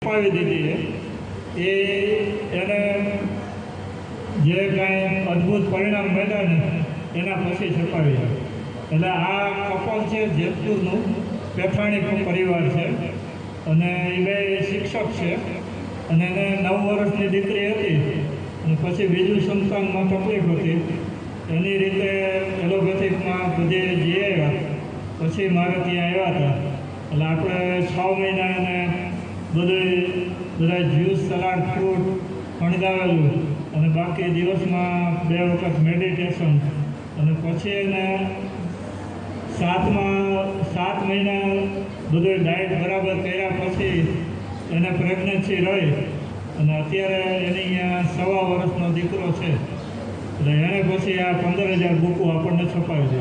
છપાવી દીધી એને જે કાંઈ અદ્ભુત પરિણામ મળ્યા ને એના પછી છપાવી. એટલે આ કપલ છે જેતપુરનું, પેઠાણી પરિવાર છે અને એ બે શિક્ષક છે અને એને 9 વર્ષની દીકરી હતી અને પછી બીજું સંતાનમાં તકલીફ હતી. એની રીતે એલોપેથિકમાં બધે જઈ આવ્યા, પછી મારે ત્યાં આવ્યા હતા. એટલે આપણે 6 મહિના એને બધા જ્યુસ, સલાડ, ફ્રૂટ ફણગાવેલું અને બાકી દિવસમાં 2 વખત મેડિટેશન અને પછી એને 7 મહિના બધું ડાયટ બરાબર કર્યા પછી એને પ્રેગ્નન્સી રહી અને અત્યારે એની અહીંયા 1.25 વર્ષનો દીકરો છે. એટલે એને પછી આ 15,000 બુકો આપણને છપાવી છે.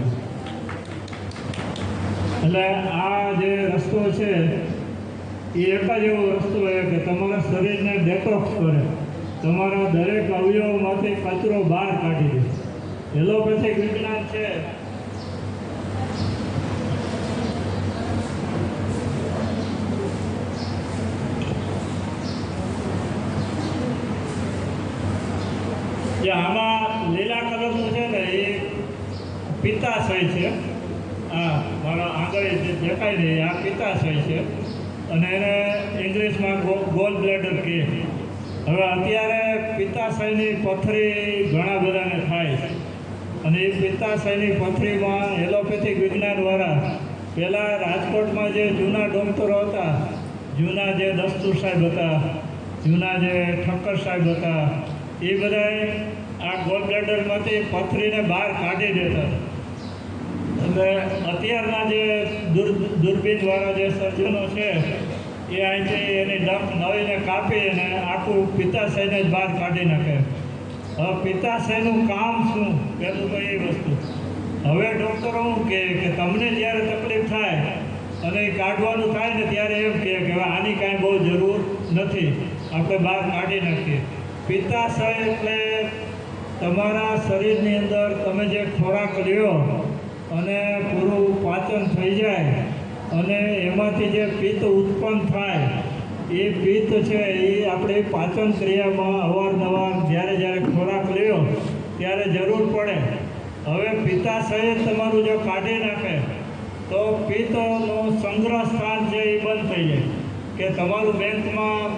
એટલે આ જે રસ્તો છે એ એક જ એવો રસ્તો છે કે તમારા શરીરને ડેટોક્સ કરે, તમારા દરેક અવયવમાંથી કચરો બહાર કાઢી દે. એલોપેથિક વિજ્ઞાન છે જે આમાં લીલા કલરનું છે ને એ પિત્તાશય છે. હા, મારા આગળ જે દેખાય ને આ પિત્તાશય છે અને એને ઇંગ્લિશમાં ગોલ બ્લેડર કહે. હવે અત્યારે પિત્તાશયની પથરી ઘણા બધાને થાય છે અને એ પિત્તાશયની પથરીમાં એલોપેથિક વિજ્ઞાનવાળા પહેલાં રાજકોટમાં જે જૂના ડૉક્ટરો હતા, જૂના જે દસ્તુર સાહેબ હતા, જૂના જે ઠક્કર સાહેબ હતા, એ બધાએ આ ગોલ બ્લેડરમાંથી પથરીને બહાર કાઢી દેતા. એટલે અત્યારના જે દૂરબીનવાળા જે સર્જનો છે એ અહીંથી એની ડંખ નવીને કાપી અને આખું પિત્તાશયને જ બહાર કાઢી નાખે. હવે પિત્તાશયનું કામ શું? પહેલું તો એ વસ્તુ. હવે ડૉક્ટરો શું કહે કે તમને જ્યારે તકલીફ થાય અને એ કાઢવાનું થાય ને ત્યારે એમ કહે કે આની કાંઈ બહુ જરૂર નથી, આપણે બહાર કાઢી નાખીએ. પિત્તાશય એટલે તમારા શરીરની અંદર તમે જે ખોરાક લ્યો અને પૂરું પાચન થઈ જાય અને એમાંથી જે પિત્ત ઉત્પન્ન થાય એ પિત્ત છે એ આપણે પાચન ક્રિયામાં અવારનવાર જ્યારે ખોરાક લ્યો ત્યારે જરૂર પડે. હવે પિત્તાશય તમારું જો કાઢી નાખે તો પિત્તનો સંગ્રહ સ્થાન છે એ બંધ થઈ જાય. કે તમારું બેંકમાં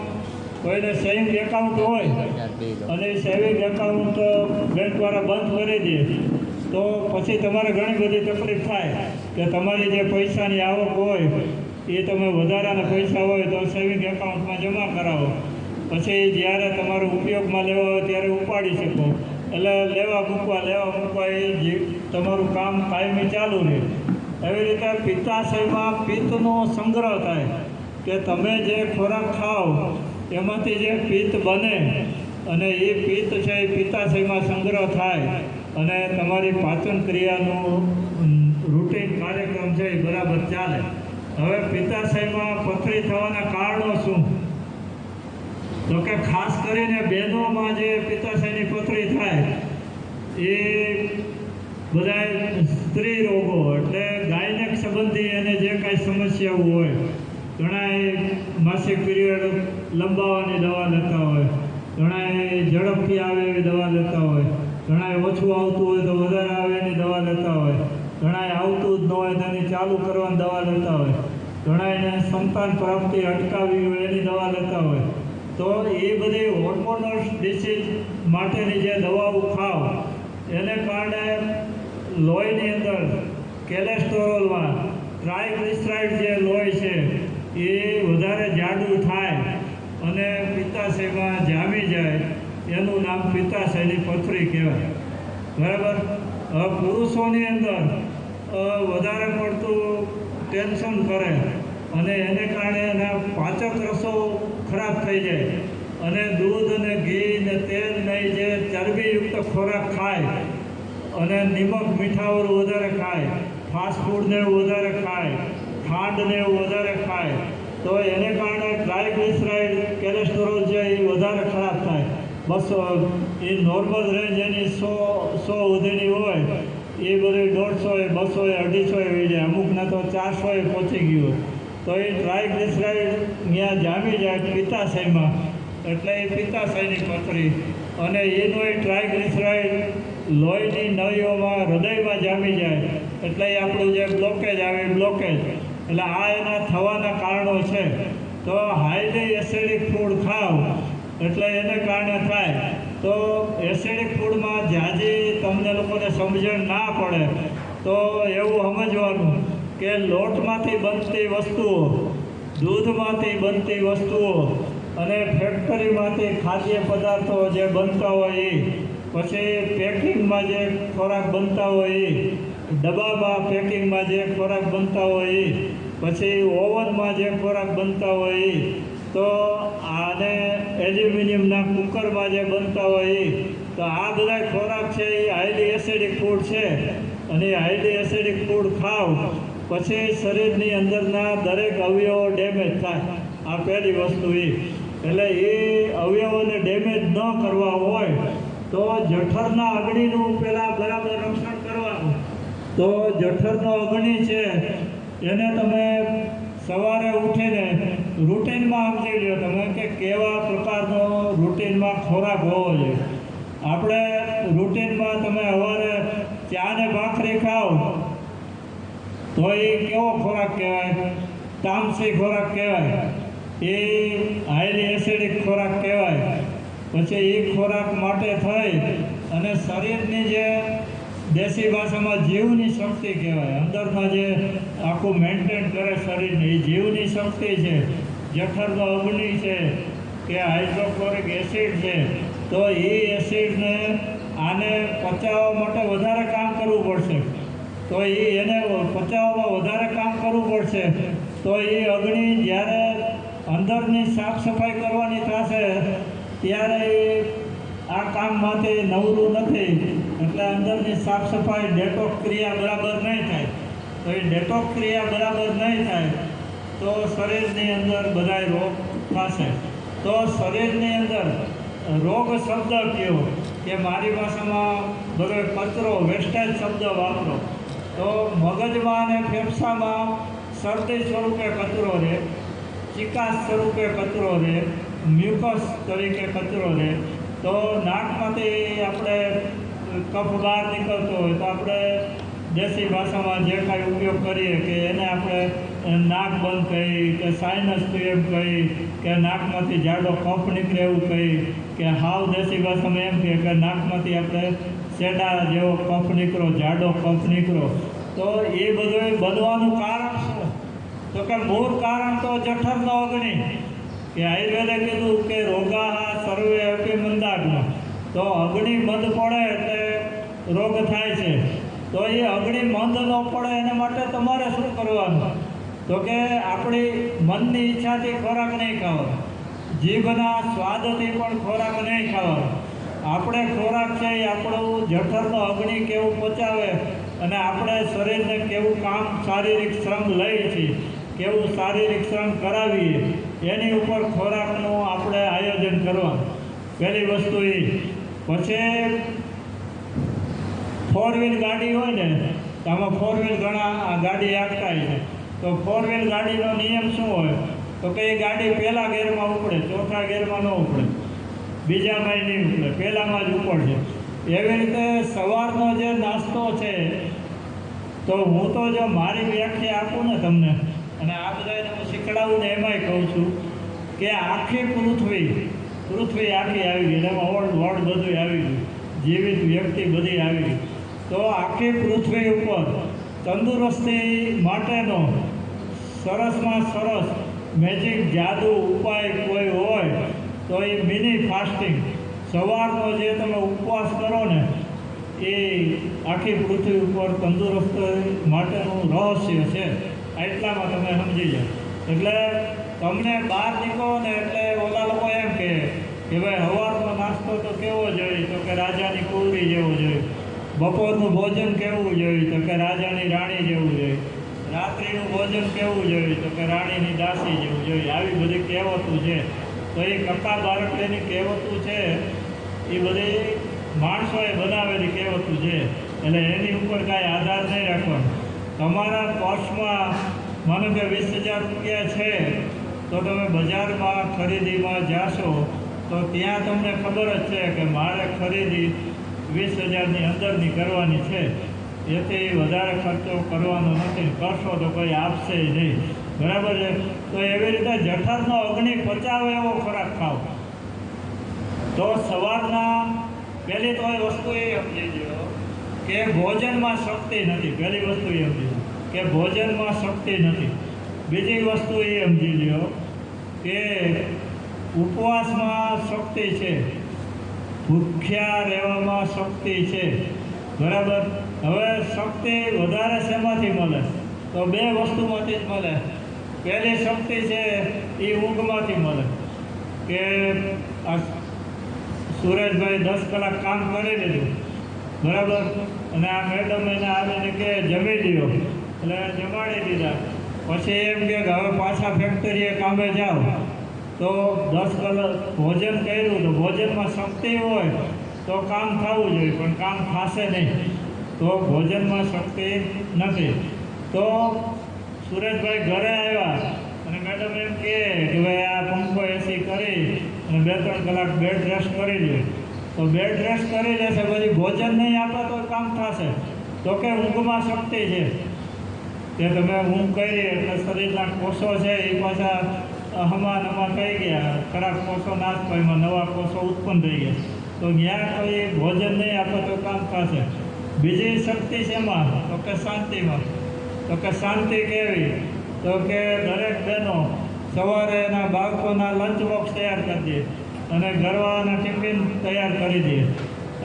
કોઈને સેવિંગ એકાઉન્ટ હોય અને સેવિંગ એકાઉન્ટ બેંકવાળા બંધ કરી દે તો પછી તમારે ઘણી બધી તકલીફ થાય કે તમારી જે પૈસાની આવક હોય એ તમે વધારાના પૈસા હોય તો સેવિંગ એકાઉન્ટમાં જમા કરાવો, પછી જ્યારે તમારો ઉપયોગમાં લેવા હોય ત્યારે ઉપાડી શકો. એટલે લેવા મૂકવા એ તમારું કામ કાયમી ચાલુ રહે. એવી રીતે પિત્તાશયમાં પિત્તનો સંગ્રહ થાય કે તમે જે ખોરાક ખાઓ એમાંથી જે પિત્ત બને અને એ પિત્ત છે એ પિત્તાશયમાં સંગ્રહ થાય અને તમારી પાચન ક્રિયાનું રૂટીન કાર્યક્રમ છે એ બરાબર ચાલે. હવે પિત્તાશયમાં પથરી થવાના કારણો શું? તો કે ખાસ કરીને બહેનોમાં જે પિત્તાશયની પથરી થાય એ બધા સ્ત્રી રોગો એટલે ગાયનેક સંબંધી અને જે કાંઈ સમસ્યાઓ હોય, ઘણા માસિક પીરિયડ લંબાવવાની દવા લેતા હોય, ઘણા ઝડપથી આવે એવી દવા લેતા હોય, ઘણા ઓછું આવતું હોય તો વધારે આવે એની દવા લેતા હોય, ઘણા આવતું જ ન હોય તો એની ચાલુ કરવાની દવા લેતા હોય, ઘણા એને સંતાન પ્રાપ્તિ અટકાવી હોય એની દવા લેતા હોય. તો એ બધી હોર્મોનલ ડિસીઝ માટેની જે દવાઓ ખાવ એને કારણે લોહીની અંદર કોલેસ્ટેરોલમાં ટ્રાયગ્લિસરાઇડ જે લોહી છે એ વધારે જાડું થાય અને પિત્તાશયમાં જામી જાય, એનું નામ પિત્તાશયની પથરી કહેવાય. બરાબર. હવે પુરુષોની અંદર વધારે પડતું ટેન્શન કરે અને એને કારણે એના પાચક રસો ખરાબ થઈ જાય અને દૂધ અને ઘી ને તેલ ને જે ચરબીયુક્ત ખોરાક ખાય અને નિમક મીઠાવાળું વધારે ખાય, ફાસ્ટફૂડને એવું વધારે ખાય, ખાંડને એવું વધારે ખાય તો એને કારણે ટ્રાયગ્લિસરાઇડ કોલેસ્ટેરોલ છે એ વધારે ખરાબ થાય. 200 એ નોર્મલ રેન્જ એની 100 સુધીની હોય એ બધી 150, 200, 250 હોય જાય, અમુકના તો 400 પહોંચી ગયું હોય. તો એ ટ્રાયગ્લિસરાઇડ ત્યાં જામી જાય પિત્તાશયમાં, એટલે એ પિત્તાશયની પથરી, અને એનો એ ટ્રાયગ્લિસરાઇડ લોહીની નળીઓમાં હૃદયમાં જામી જાય, એટલે એ આપણું જે બ્લોકેજ આવે બ્લોકેજ, એટલે આ એના થવાના કારણો છે. તો હાઈલી એસિડિક ફૂડ ખાવ એટલે એને કારણે થાય. તો એસિડિક ફૂડમાં જ્યાંજી તમને લોકોને સમજણ ના પડે તો એવું સમજવાનું કે લોટમાંથી બનતી વસ્તુઓ, દૂધમાંથી બનતી વસ્તુઓ અને ફેક્ટરીમાંથી ખાદ્ય પદાર્થો જે બનતા હોય એ, પછી પેકિંગમાં જે ખોરાક બનતા હોય એ, ડબ્બામાં પેકિંગમાં જે ખોરાક બનતા હોય એ, પછી ઓવનમાં જે ખોરાક બનતા હોય એ, તો આને એલ્યુમિનિયમના કુકરમાં જે બનતા હોય એ, તો આ બધા ખોરાક છે એ હાઈલી એસિડિક ફૂડ છે. અને હાઈલી એસિડિક ફૂડ ખાવ પછી શરીરની અંદરના દરેક અવયવો ડેમેજ થાય. આ પહેલી વસ્તુ એ. એટલે એ અવયવોને ડેમેજ ન કરવા હોય તો જઠરના અગ્નિનું પહેલાં બરાબર રક્ષણ કરવાનું. તો જઠરનો અગ્નિ છે એને તમે સવારે ઉઠીને રૂટીનમાં સમજી લો તમે કે કેવા પ્રકારનો રૂટીનમાં ખોરાક હોવો જોઈએ. આપણે રૂટીનમાં તમે સવારે ચા ને ભાખરી ખાઓ તો એ કેવો ખોરાક કહેવાય? તામસી ખોરાક કહેવાય, એ હાઈલી એસિડિક ખોરાક કહેવાય. પછી એ ખોરાક માટે થઈ અને શરીરની જે દેશી ભાષામાં જીવની શક્તિ કહેવાય, અંદરમાં જે આખું મેન્ટેન કરે શરીરને, એ જીવની શક્તિ છે, જઠરનો અગ્નિ છે કે હાઇડ્રોક્લોરિક એસિડ છે. તો એ એસિડને આને પચાવવા માટે વધારે કામ કરવું પડશે. તો એને પચાવવામાં વધારે કામ કરવું પડશે. તો એ અગ્નિ જ્યારે અંદરની સાફ સફાઈ કરવાની થશે ત્યારે એ આ કામમાંથી નવરું નથી. એટલે અંદરની સાફ સફાઈ ડેટોક્સ ક્રિયા બરાબર નહીં થાય. તો એ ડેટોક્સ ક્રિયા બરાબર નહીં થાય તો શરીરની અંદર બધાય રોગ થશે. તો શરીરની અંદર રોગ શબ્દ કયો કે મારી ભાષામાં બધો કચરો, વેસ્ટેજ શબ્દ વાપરો. તો મગજમાં અને ફેફસામાં શરદી સ્વરૂપે કચરો રહે, ચિકાસ સ્વરૂપે કચરો રહે, મ્યુકસ તરીકે કચરો રહે. તો નાકમાંથી આપણે કફ બહાર નીકળતો હોય તો આપણે દેશી ભાષામાં જે કાંઈ ઉપયોગ કરીએ કે એને આપણે નાક બંધ કહી, કે સાઇનસ એમ કહી, કે નાકમાંથી જાડો કફ નીકળે એવું કહી, કે હાવ દેશી ભાષામાં એમ કહે કે નાકમાંથી આપણે શેડા જેવો કફ નીકળો, જાડો કફ નીકળો. તો એ બધું બનવાનું કારણ શું? તો કે મૂળ કારણ તો જઠરનો અગ્નિ. કે આયુર્વેદે કીધું કે રોગાહ સર્વે અપી મંદાગ્ન. તો અગ્નિ મંદ પડે એટલે રોગ થાય છે. તો એ અગ્નિ મંદ ન પડે એના માટે તમારે શું કરવાનું? તો કે આપણી મનની ઈચ્છાથી ખોરાક નહીં ખાવાનો, જીભના સ્વાદથી પણ ખોરાક નહીં ખાવાનો. આપણે ખોરાક છે એ આપણું જઠરનો અગ્નિ કેવું પચાવે અને આપણે શરીરને કેવું કામ, શારીરિક શ્રમ લઈએ છીએ, કેવું શારીરિક શ્રમ કરાવીએ, એની ઉપર ખોરાકનું આપણે આયોજન કરવાનું. પહેલી વસ્તુ એ. પછી 4 વ્હીલ ગાડી હોય ને તો આમાં 4 વ્હીલ ઘણા ગાડી આપતા છે. તો 4 વ્હીલ ગાડીનો નિયમ શું હોય? તો કે એ ગાડી પહેલા ગેરમાં ઉપડે, ચોથા ગેરમાં ન ઉપડે, બીજામાં નહીં ઉપડે, પહેલામાં જ ઉપડશે. એવી રીતે સવારનો જે નાસ્તો છે, તો હું તો જો મારી વ્યાખ્યા આપું ને તમને, અને આ બધાને હું શીખડાવું ને એમાંય કહું છું કે આખી પૃથ્વી આખી આવી ગઈ, એમાં વડ બધું આવી ગયું, જીવિત વ્યક્તિ બધી આવી ગઈ. તો આખી પૃથ્વી ઉપર તંદુરસ્તી માટેનો સરસમાં સરસ મેજિક જાદુ ઉપાય કોઈ હોય તો એ મિની ફાસ્ટિંગ, સવારનો જે તમે ઉપવાસ કરો ને, એ આખી પૃથ્વી ઉપર તંદુરસ્તી માટેનું રહસ્ય છે. એટલામાં તમે સમજી જાઓ. એટલે તમને બહાર નીકળો ને એટલે ઓલા લોકો એમ કહે કે ભાઈ સવારનો નાસ્તો તો કેવો જોઈએ? તો કે રાજાની કુંવરી જેવો જોઈએ. બપોરનું ભોજન કેવું જોઈએ? તો કે રાજાની રાણી જેવું જોઈએ. રાત્રિનું ભોજન કેવું જોઈએ? તો કે રાણીની દાસી જેવું જોઈએ. આવી બધી કહેવતું છે. તો એ કક્કા બારકડીની કહેવતું છે, એ બધી માણસોએ બનાવેલી કહેવતું છે. એટલે એની ઉપર કાંઈ આધાર નહીં રાખવાનો. તમારા પર્સમાં માનો કે 20,000 રૂપિયા છે તો તમે બજારમાં ખરીદીમાં જાશો તો ત્યાં તમને ખબર જ છે કે મારે ખરીદી 20,000ની અંદરની કરવાની છે, એથી વધારે ખર્ચો કરવાનો નથી, કરશો તો કોઈ આપશે નહીં, બરાબર છે. તો એવી રીતે જઠરનો અગ્નિ પચાવે એવો ખોરાક ખાઓ. તો સવારના પહેલી તો એ વસ્તુ એ સમજી લો કે ભોજનમાં શક્તિ નથી. પહેલી વસ્તુ એ સમજી લો કે ભોજનમાં શક્તિ નથી. બીજી વસ્તુ એ સમજી લો કે ઉપવાસમાં શક્તિ છે, ભૂખ્યા રહેવામાં શક્તિ છે, બરાબર. હવે શક્તિ વધારે શેમાંથી મળે? તો બે વસ્તુમાંથી જ મળે. પહેલી શક્તિ છે એ ઊંઘમાંથી મળે કે આ સુરેશભાઈ 10 કલાક કામ કરી લીધું, બરાબર, અને આ મેડમ એને આવીને કે જમી લ્યો, એટલે જમાડી દીધા. પછી એમ કે હવે પાછા ફેક્ટરીએ કામે જાઓ તો 10 કલાક ભોજન કર્યું તો ભોજનમાં શક્તિ હોય તો કામ થવું જોઈએ, પણ કામ થશે નહીં. તો ભોજનમાં શક્તિ નથી. તો સુરેશભાઈ ઘરે આવ્યા અને મેડમ એમ કે ભાઈ આ પંખો એસી કરી અને 2-3 કલાક બેડ રેસ્ટ કરી લે. તો બેડ રેસ્ટ કરી લેશે, પછી ભોજન નહીં આપે તો કામ થશે. તો કે ઊંઘમાં શક્તિ છે કે તમે ઊંઘ કરી એટલે શરીરના કોષો છે એ પાછા હમા થઈ ગયા, ખરાબ કોષો નાશ પામ્યા, નવા કોષો ઉત્પન્ન થઈ ગયા. તો ત્યાં કોઈ ભોજન નહીં આપે તો કામ થશે. બીજી શક્તિ શેમાં? તો કે શાંતિમાં. તો કે શાંતિ કેવી? તો કે દરેક બહેનો સવારે એના બાળકોના લંચ બોક્સ તૈયાર કરી દે અને ઘરવાળાના ટિફિન તૈયાર કરી દે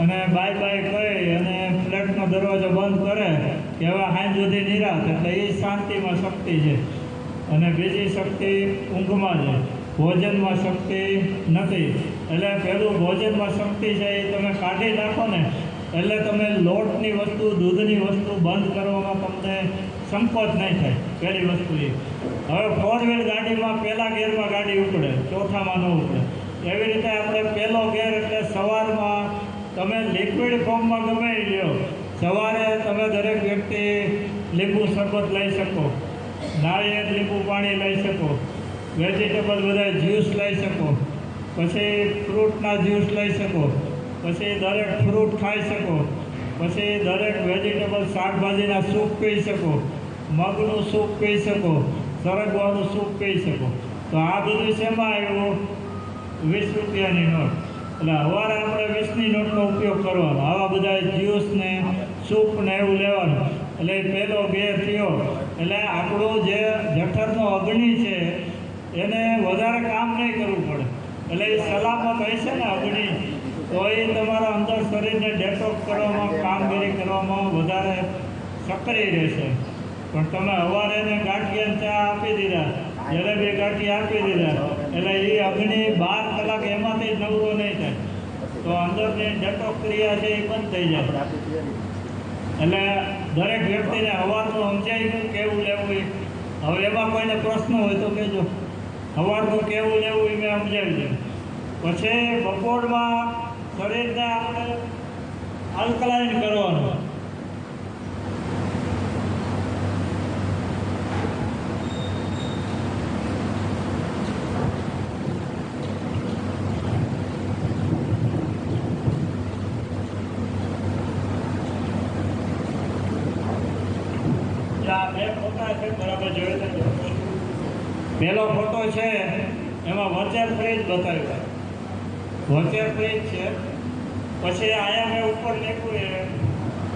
અને બાય બાય કહી અને ફ્લેટનો દરવાજો બંધ કરે કે હવે સાંજ સુધી નિરાશ. એટલે એ શાંતિમાં શક્તિ છે. અને બીજી શક્તિ ઊંઘમાં છે, ભોજનમાં શક્તિ નથી. એટલે પહેલું ભોજનમાં શક્તિ છે એ તમે કાઢી નાખો ને એટલે તમે લોટની વસ્તુ, દૂધની વસ્તુ બંધ કરવામાં તમને સંકોચ નહીં થાય. પહેલી વસ્તુ એ. હવે 4 વ્હીલ ગાડીમાં પહેલા ગેરમાં ગાડી ઉપડે, ચોથામાં ન ઉપડે. એવી રીતે આપણે પહેલો ગેર એટલે સવારમાં તમે લિક્વિડ ફોર્મમાં ગમે એ લ્યો. સવારે તમે દરેક વ્યક્તિ લીંબુ શરબત લઈ શકો, નાળિયેર લીંબુ પાણી લઈ શકો, વેજીટેબલ બધા જ્યુસ લઈ શકો, પછી ફ્રૂટના જ્યુસ લઈ શકો, પછી દરેક ફ્રૂટ ખાઈ શકો, પછી દરેક વેજીટેબલ શાકભાજીના સૂપ પી શકો, મગનું સૂપ પી શકો, સરગવાનું સૂપ પી શકો. તો આ બધું શેમાં આવ્યું? 20 રૂપિયાની નોટ. એટલે સવારે આપણે 20ની નોટનો ઉપયોગ કરવાનો. આવા બધા જ્યુસ ને સૂપ ને એવું લેવાનું. એટલે એ પહેલો ગેર થયો. એટલે આપણું જે જઠરનો અગ્નિ છે એને વધારે કામ નહીં કરવું પડે. એટલે એ સલામત હશે ને અગ્નિ, તો એ તમારા અંદર શરીરને ડેટોક્સ કરવામાં, કામગીરી કરવામાં વધારે સક્રિય રહેશે. પણ તમે સવારે એને ગાંઠિયા ચા આપી દીધા, જલેબી ગાંઠી આપી દીધા, એટલે એ અગ્નિ 12 કલાક એમાંથી નવરો નહીં થાય. તો અંદરની ડેટોક્સ ક્રિયા છે એ બંધ થઈ જાય. એટલે દરેક વ્યક્તિને સવારનું સમજાય ગયું કેવું લેવું એ. હવે એમાં કોઈને પ્રશ્ન હોય તો કહેજો. સવારનું કેવું લેવું એ મેં સમજાવી દઉં. પછી બપોરમાં શરીરને આપણે આલ્કલાઇન કરવાનું. આ બે ફોટા છે, બરાબર જોઈ લેજો. પહેલો ફોટો છે એમાં વચેર ફ્રીજ બતાવ્યું, વચેર ફ્રીજ છે. પછી આયા મેં ઉપર લખ્યું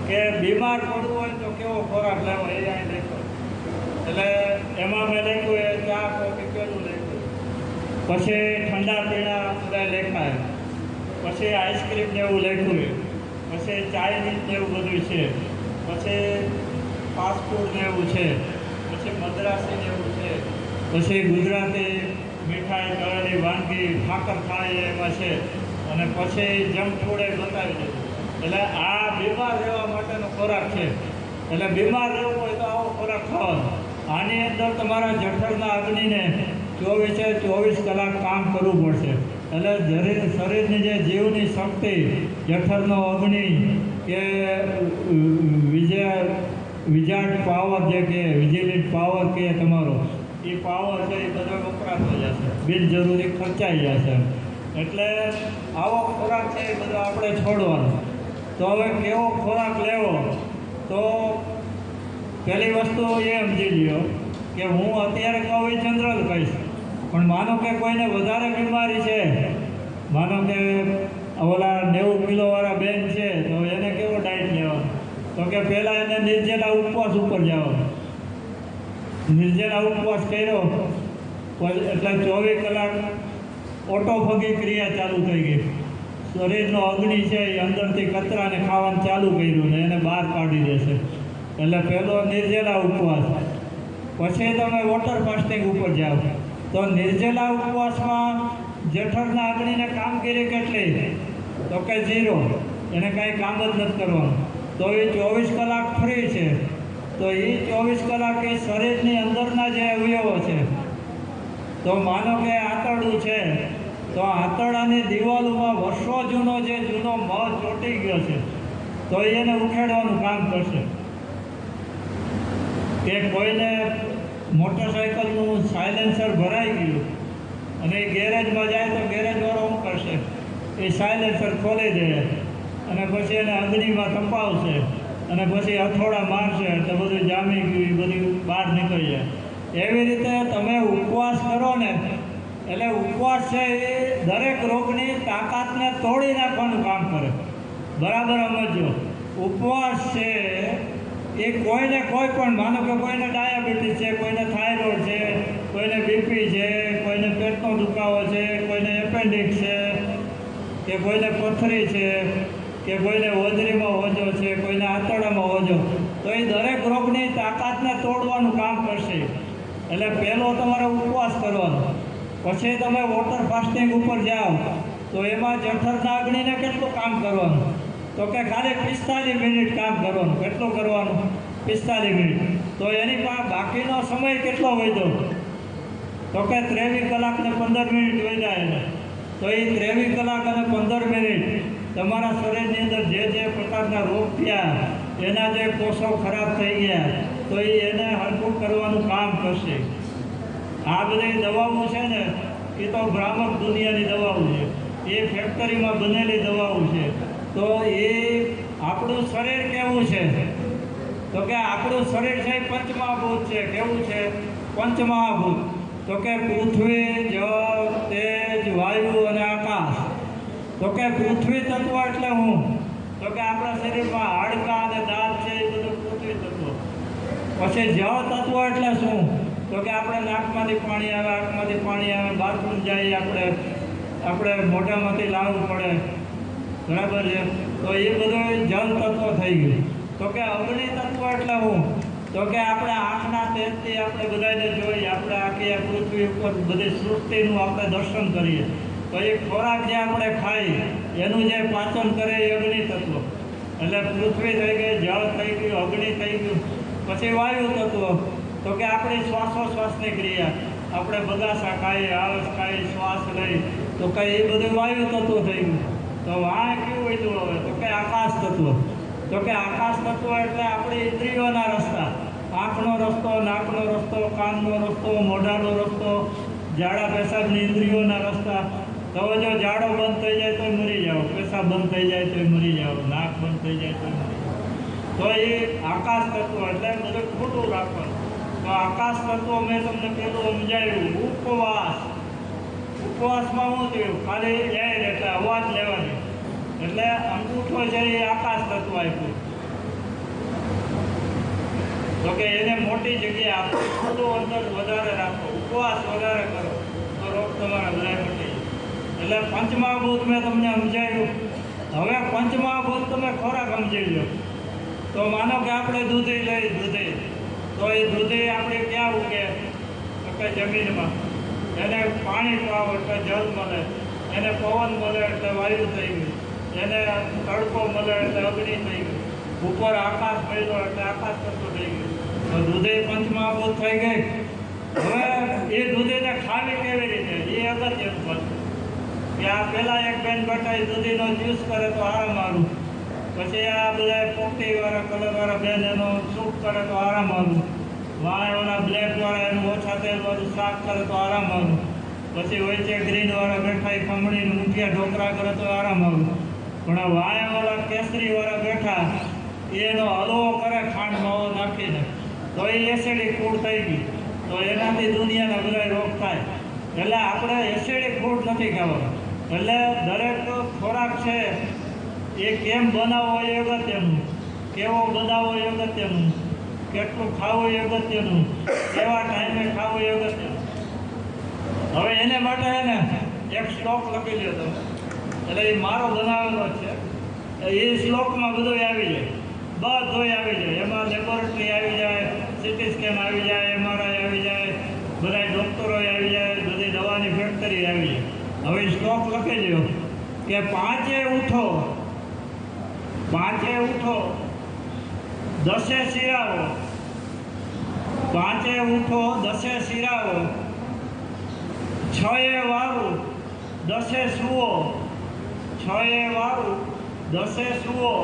કે બીમાર પડવું હોય તો કેવો ખોરાક લેવો એ અહીં લખ્યું. એટલે એમાં મેં લખ્યું ચા કોફી કેવું લખ્યું. પછી ઠંડા પીણા બધા લેખાય. પછી આઈસ્ક્રીમ ને એવું લખ્યું. પછી ચાઇનીઝ ને એવું બધું છે. પછી ફાસ્ટફૂડ ને એવું છે. પછી મદ્રાસી ને એવું છે. પછી ગુજરાતી મીઠાઈ, તળેલી વાનગી, ઠાકર ખાય એમાં છે. અને પછી જંક ફૂડ એ બતાવી દીધું. એટલે આ બીમાર રહેવા માટેનો ખોરાક છે. એટલે બીમાર રહેવું હોય તો આવો ખોરાક ખાવાનો. આની અંદર તમારા જઠરના અગ્નિને 24 કલાક કામ કરવું પડશે. એટલે શરીરની જે જીવની શક્તિ, જઠરનો અગ્નિ કે વિજય વિજાર્ડ પાવર જે કે વિજિલન્ટ પાવર કે તમારો એ પાવર છે એ બધો વપરાતો જશે, બિનજરૂરી ખર્ચાઈ જશે. એટલે આવો ખોરાક છે એ બધો આપણે છોડવાનો. તો હવે કેવો ખોરાક લેવો? તો પહેલી વસ્તુ એ સમજી લ્યો કે હું અત્યારે કહું એ જનરલ કહીશ, પણ માનો કે કોઈને વધારે બીમારી છે, માનો કે ઓલા 90 કિલોવાળા બેન છે, તો એને કેવો ડાયટ લેવાનો? તો કે પહેલાં એને નિર્જલા ઉપવાસ ઉપર જવાનો. નિર્જલા ઉપવાસ કર્યો એટલે 24 કલાક ઓટોફગી ક્રિયા ચાલુ થઈ ગઈ. શરીરનો અગ્નિ છે એ અંદરથી કચરાને ખાવાનું ચાલુ કર્યું ને એને બહાર કાઢી દેશે. એટલે પહેલો નિર્જલા ઉપવાસ. પછી તમે વોટર ફાસ્ટિંગ ઉપર જાઓ. તો નિર્જલા ઉપવાસમાં જઠરના અગ્નિને કામગીરી કેટલી? તો કે 0. એને કાંઈ કામ જ નથી કરવાનું. તો એ 24 કલાક ફ્રી છે. તો એ 24 કલાક એ શરીરની અંદરના જે અવયવો છે, તો માનો કે આંતરડું છે, તો આંતરડાની દિવાલોમાં વર્ષો જૂનો મધ ચોંટી ગયો છે, તો એને ઉખેડવાનું કામ કરશે. કે કોઈને મોટરસાઇકલનું સાયલેન્સર ભરાઈ ગયું અને એ ગેરેજમાં જાય તો ગેરેજવાળો શું કરશે? એ સાયલેન્સર ખોલી દે અને પછી એને અગ્નિમાં તપાવશે અને પછી હથોડા મારશે એટલે બધું જામી ગયું, એ બધું બહાર નીકળી જાય. એવી રીતે તમે ઉપવાસ કરો ને, એટલે ઉપવાસ છે એ દરેક રોગની તાકાતને તોડી નાખવાનું કામ કરે. બરાબર સમજો. ઉપવાસ છે એ કોઈને કોઈ પણ, માનો કે કોઈને ડાયાબિટીસ છે, કોઈને થાઇરોઇડ છે, કોઈને બીપી છે, કોઈને પેટનો દુખાવો છે, કોઈને એપેન્ડિક્સ છે, કે કોઈને પથરી છે, કે કોઈને હોજરીમાં હોજો છે, કોઈને આંતરડામાં હોજો, તો એ દરેક રોગની તાકાતને તોડવાનું કામ કરશે. એટલે પહેલો તમારે ઉપવાસ કરવાનો. પછી તમે વોટર ફાસ્ટિંગ ઉપર જાઓ તો એમાં જઠરના અગ્નિને કેટલું કામ કરવાનું? તો કે ખાલી 45 મિનિટ કામ કરવાનું. કેટલું કરવાનું? 45 મિનિટ. તો એની પાસે બાકીનો સમય કેટલો વધ્યો? તો કે 23 કલાક ને 15 મિનિટ વધ્યા એને. તો એ 23 કલાક અને 15 મિનિટ તમારા શરીરની અંદર જે પ્રકારના રોગ થયા, એના જે કોષો ખરાબ થઈ ગયા, તો એને હરખું કરવાનું કામ કરશે. આ બધી દવાઓ છે ને, એ તો ભ્રામક દુનિયાની દવાઓ છે, એ ફેક્ટરીમાં બનેલી દવાઓ છે. તો એ આપણું શરીર કેવું છે? તો કે આપણું શરીર છે પંચમહાભૂત છે. કેવું છે? પંચમહાભૂત. તો કે પૃથ્વી, જળ, તેજ, વાયુ અને આકાશ. તો કે પૃથ્વી તત્વ એટલે હું? તો કે આપણા શરીરમાં હાડકાં અને દાંત છે એ બધું પૃથ્વી તત્વ. પછી જળ તત્વ એટલે શું? તો કે આપણે નાકમાંથી પાણી આવે, આંખમાંથી પાણી આવે, બાથરૂમ જઈએ આપણે મોઢામાંથી લાવવું પડે, બરાબર છે? તો એ બધું જળ તત્વ થઈ ગયું. તો કે અગ્નિ તત્વ એટલે હું? તો કે આપણે આંખના તેજથી આપણે બધાને જોઈએ, આપણે આખી પૃથ્વી ઉપર બધી સૃષ્ટિનું આપણે દર્શન કરીએ. તો એ ખોરાક જે આપણે ખાઈએ એનું જે પાચન કરે એ અગ્નિ તત્વ. એટલે પૃથ્વી થઈ ગઈ, જળ થઈ ગયું, અગ્નિ થઈ ગયું. પછી વાયુ તત્વ. તો કે આપણી શ્વાસોશ્વાસની ક્રિયા, આપણે બગાસા ખાઈએ, આળસ ખાઈએ, શ્વાસ લઈ, તો કે એ બધું વાયુ તત્વ થઈ ગયું. તો આ કેવું હતું હવે? તો કે આકાશ તત્વ. તો કે આકાશ તત્વ એટલે આપણી ઇન્દ્રિયોના રસ્તા, આંખનો રસ્તો, નાકનો રસ્તો, કાનનો રસ્તો, મોઢાનો રસ્તો, ઝાડા પેશાબની ઇન્દ્રિયોના રસ્તા. તો જો ઝાડો બંધ થઈ જાય તો મરી જાઓ, પેશાબ બંધ થઈ જાય તો મરી જાઓ, નાક બંધ થઈ જાય તો મરી જાઓ. તો એ આકાશ તત્વ એટલે બધું ખોટું રાખવાનું. તો આકાશ તત્વ મેં તમને પેલું સમજાવ્યું. ઉપવાસ. ઉપવાસમાં શું થયું? ખાલી એર એટલે અવાજ લેવાની. એટલે અંગૂઠો છે એ આકાશ તત્વ આપ્યું. તો કે એને મોટી જગ્યાએ આપો, થોડું અંદર વધારે રાખો, ઉપવાસ વધારે કરો, તો રોગ તમારા બધા મટી જાય. એટલે પંચમહાભૂત મેં તમને સમજાવ્યું. હવે પંચમહાભૂત તમે ખોરાક સમજી લો. તો માનો કે આપણે દૂધી લઈ, દૂધી, તો એ દૂધી આપણે ક્યાં ઉગે? તો કે જમીનમાં. એને પાણી પાવ એટલે જળ મળે, એને પવન મળે એટલે વાયુ થઈ ગયું, એને તડકો મળે એટલે અગ્નિ થઈ ગયું, ઉપર આકાશ મળ્યો એટલે આકાશ તત્વ થઈ ગયું. તો દૂધી પંચમહાભૂત થઈ ગઈ. હવે એ દૂધીને ખાવી કેવી રીતે? એ અગત્યનું પાછું. કે આ પહેલાં એક બેન બટાઈ દૂધીનો જ્યુસ કરે તો આરામ મારું, પછી આ બધા પોપટીવાળા કલરવાળા બેન એનો સૂપ કરે તો આરામ આવું, વાળા બ્લેકવાળા એનું ઓછા તેલવાળું શાક કરે તો આરામ આવું, પછી હોય છે ગ્રીનવાળા બેઠા એ ખમણીને મૂઠિયા ઢોકળા કરે તો આરામ આવું, પણ આ વાળા કેસરીવાળા બેઠા એનો હલવો કરે ખાંડ માવો નાખીને તો એ એસિડિક ફૂડ થઈ ગઈ, તો એનાથી દુનિયાના બધા રોગ થાય. એટલે આપણે એસિડિક ફૂડ નથી ખાવાનું. એટલે દરેક ખોરાક છે એ કેમ બનાવવો એ અગત્યનું, કેવો બનાવવો એ અગત્યનું, કેટલું ખાવું એ અગત્યનું, કેવા ટાઈમે ખાવું એ અગત્યનું. હવે એને માટે ને એક શ્લોક લખી લ્યો તમે, એટલે એ મારો બનાવેલો છે. એ શ્લોકમાં બધું આવી જાય, બધું આવી જાય. એમાં લેબોરેટરી આવી જાય, સિટી સ્કેન આવી જાય, MRI આવી જાય, બધા ડૉક્ટરો આવી જાય, બધી દવાની ફેક્ટરી આવી જાય. હવે શ્લોક લખી લ્યો કે પાંચે ઉઠો દસે શિરાવો, પાંચે ઉઠો દસે શિરાવો, છએ વારું દસે સૂવો, છએ વારું દસે સૂવો,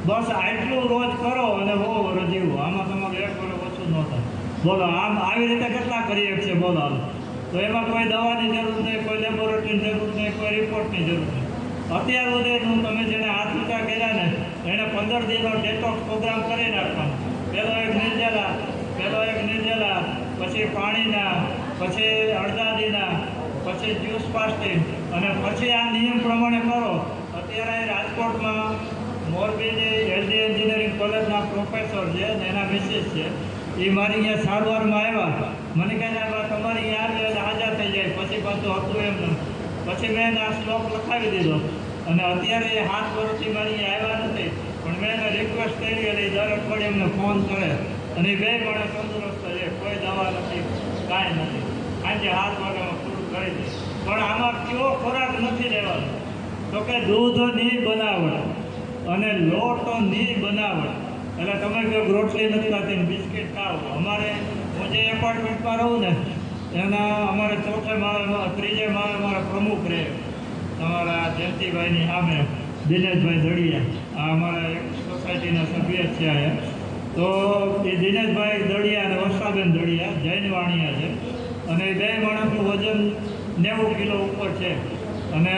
બસ આટલું રોજ કરો અને હો વરસ જીવો. આમાં તમારું એક વરસ ઓછું ન થાય. બોલો આમ આવી રીતે કેટલા કરી શકશે બોલો? તો એમાં કોઈ દવાની જરૂર નહીં, કોઈ લેબોરેટરીની જરૂર નહીં, કોઈ રિપોર્ટની જરૂર નહીં. અત્યાર સુધીનું તમે જેને હાથ ઊંચા કર્યા ને એને 15 દિનનો ડેટોક્સ પ્રોગ્રામ કરી નાખવાનો. પહેલો એક નિર્જલા, પછી પાણીના, પછી અડધા દીના, પછી જ્યુસ ફાસ્ટિંગ, અને પછી આ નિયમ પ્રમાણે કરો. અત્યારે રાજકોટમાં મોરબીની LD એન્જિનિયરિંગ કોલેજના પ્રોફેસર છે અને એના મિસિસ છે, એ મારી અહીંયા સારવારમાં આવ્યા. મને કહે છે તમારી અહીંયા આવે એટલે હાજર થઈ જાય. પછી પાછું હતું એમને, પછી મેં આ શ્લોક લખાવી દીધો અને અત્યારે એ 7 વર્ષથી મારી અહીંયા આવ્યા નથી, પણ મેં એને રિક્વેસ્ટ કરી એટલે એ દર અઠવાડિયે એમને ફોન કરે અને એ 2 માણસ તંદુરસ્ત છે, કોઈ દવા નથી, કાંઈ નથી. આજે 7 વાગ્યામાં પૂરું કરી દે. પણ આમાં કેવો ખોરાક નથી લેવાનો? તો કે દૂધની બનાવટ અને લોટની બનાવટ. એટલે તમે કહો રોટલી નથી ખાતી, બિસ્કિટ ખાઓ. અમારે હું જે એપાર્ટમેન્ટમાં રહું ને એના અમારે 4થે માળે 3જે માળે મારા પ્રમુખ રહે, અમારા જયંતિભાઈની સામે દિનેશભાઈ દળિયા, આ અમારા એક સોસાયટીના સભ્ય છે અહીંયા. તો એ દિનેશભાઈ દળિયા અને વર્ષાબેન દળિયા જૈન વાણિયા છે, અને એ 2 માણસનું વજન 90 કિલો ઉપર છે. અને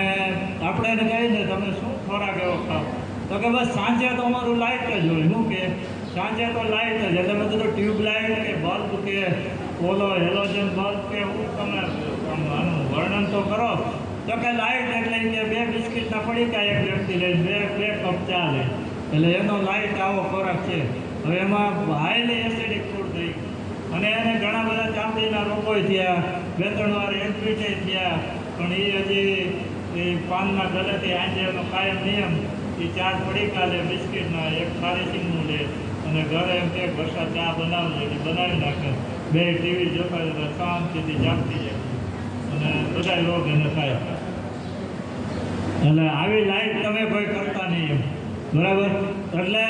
આપણે એને કહીએ ને તમે શું ખોરાક એવો ખાઓ? તો કે બસ સાંજે તો અમારું લાઇટ જ હોય. શું કે સાંજે તો લાઇટ જ, એટલે મેં કીધું ટ્યુબ લાઇટ કે બલ્બ કે ઓલો હેલોજન બલ્બ કે એવું તમે આનું વર્ણન તો કરો. તો કે લાઇટ એટલે કે 2 બિસ્કિટના પડીકા એક વ્યક્તિ લઈને 2 કપ ચા લે, એટલે એનો લાઇટ આવો ખોરાક છે. હવે એમાં હાઈલી એસિડિક ફૂડ થઈ અને એને ઘણા બધા ચામડીના રોગો થયા, 2-3 વાર એડમિટ થયા. પણ એ હજી એ પાનના ગલેથી આજે એનો કાયમ નિયમ એ 4 પડીકા લે બિસ્કિટના, 1 ખારી સિંગનું લે અને ઘરે એમ કે વર્ષા ચા બનાવજો એટલે બનાવી નાખે. 2 ટીવી જોતા જતા શાંતિથી જાગતી જાય અને બધા રોગ એને થાય. એટલે આવી લાઈફ તમે કોઈ કરતા નહીં એમ, બરાબર? એટલે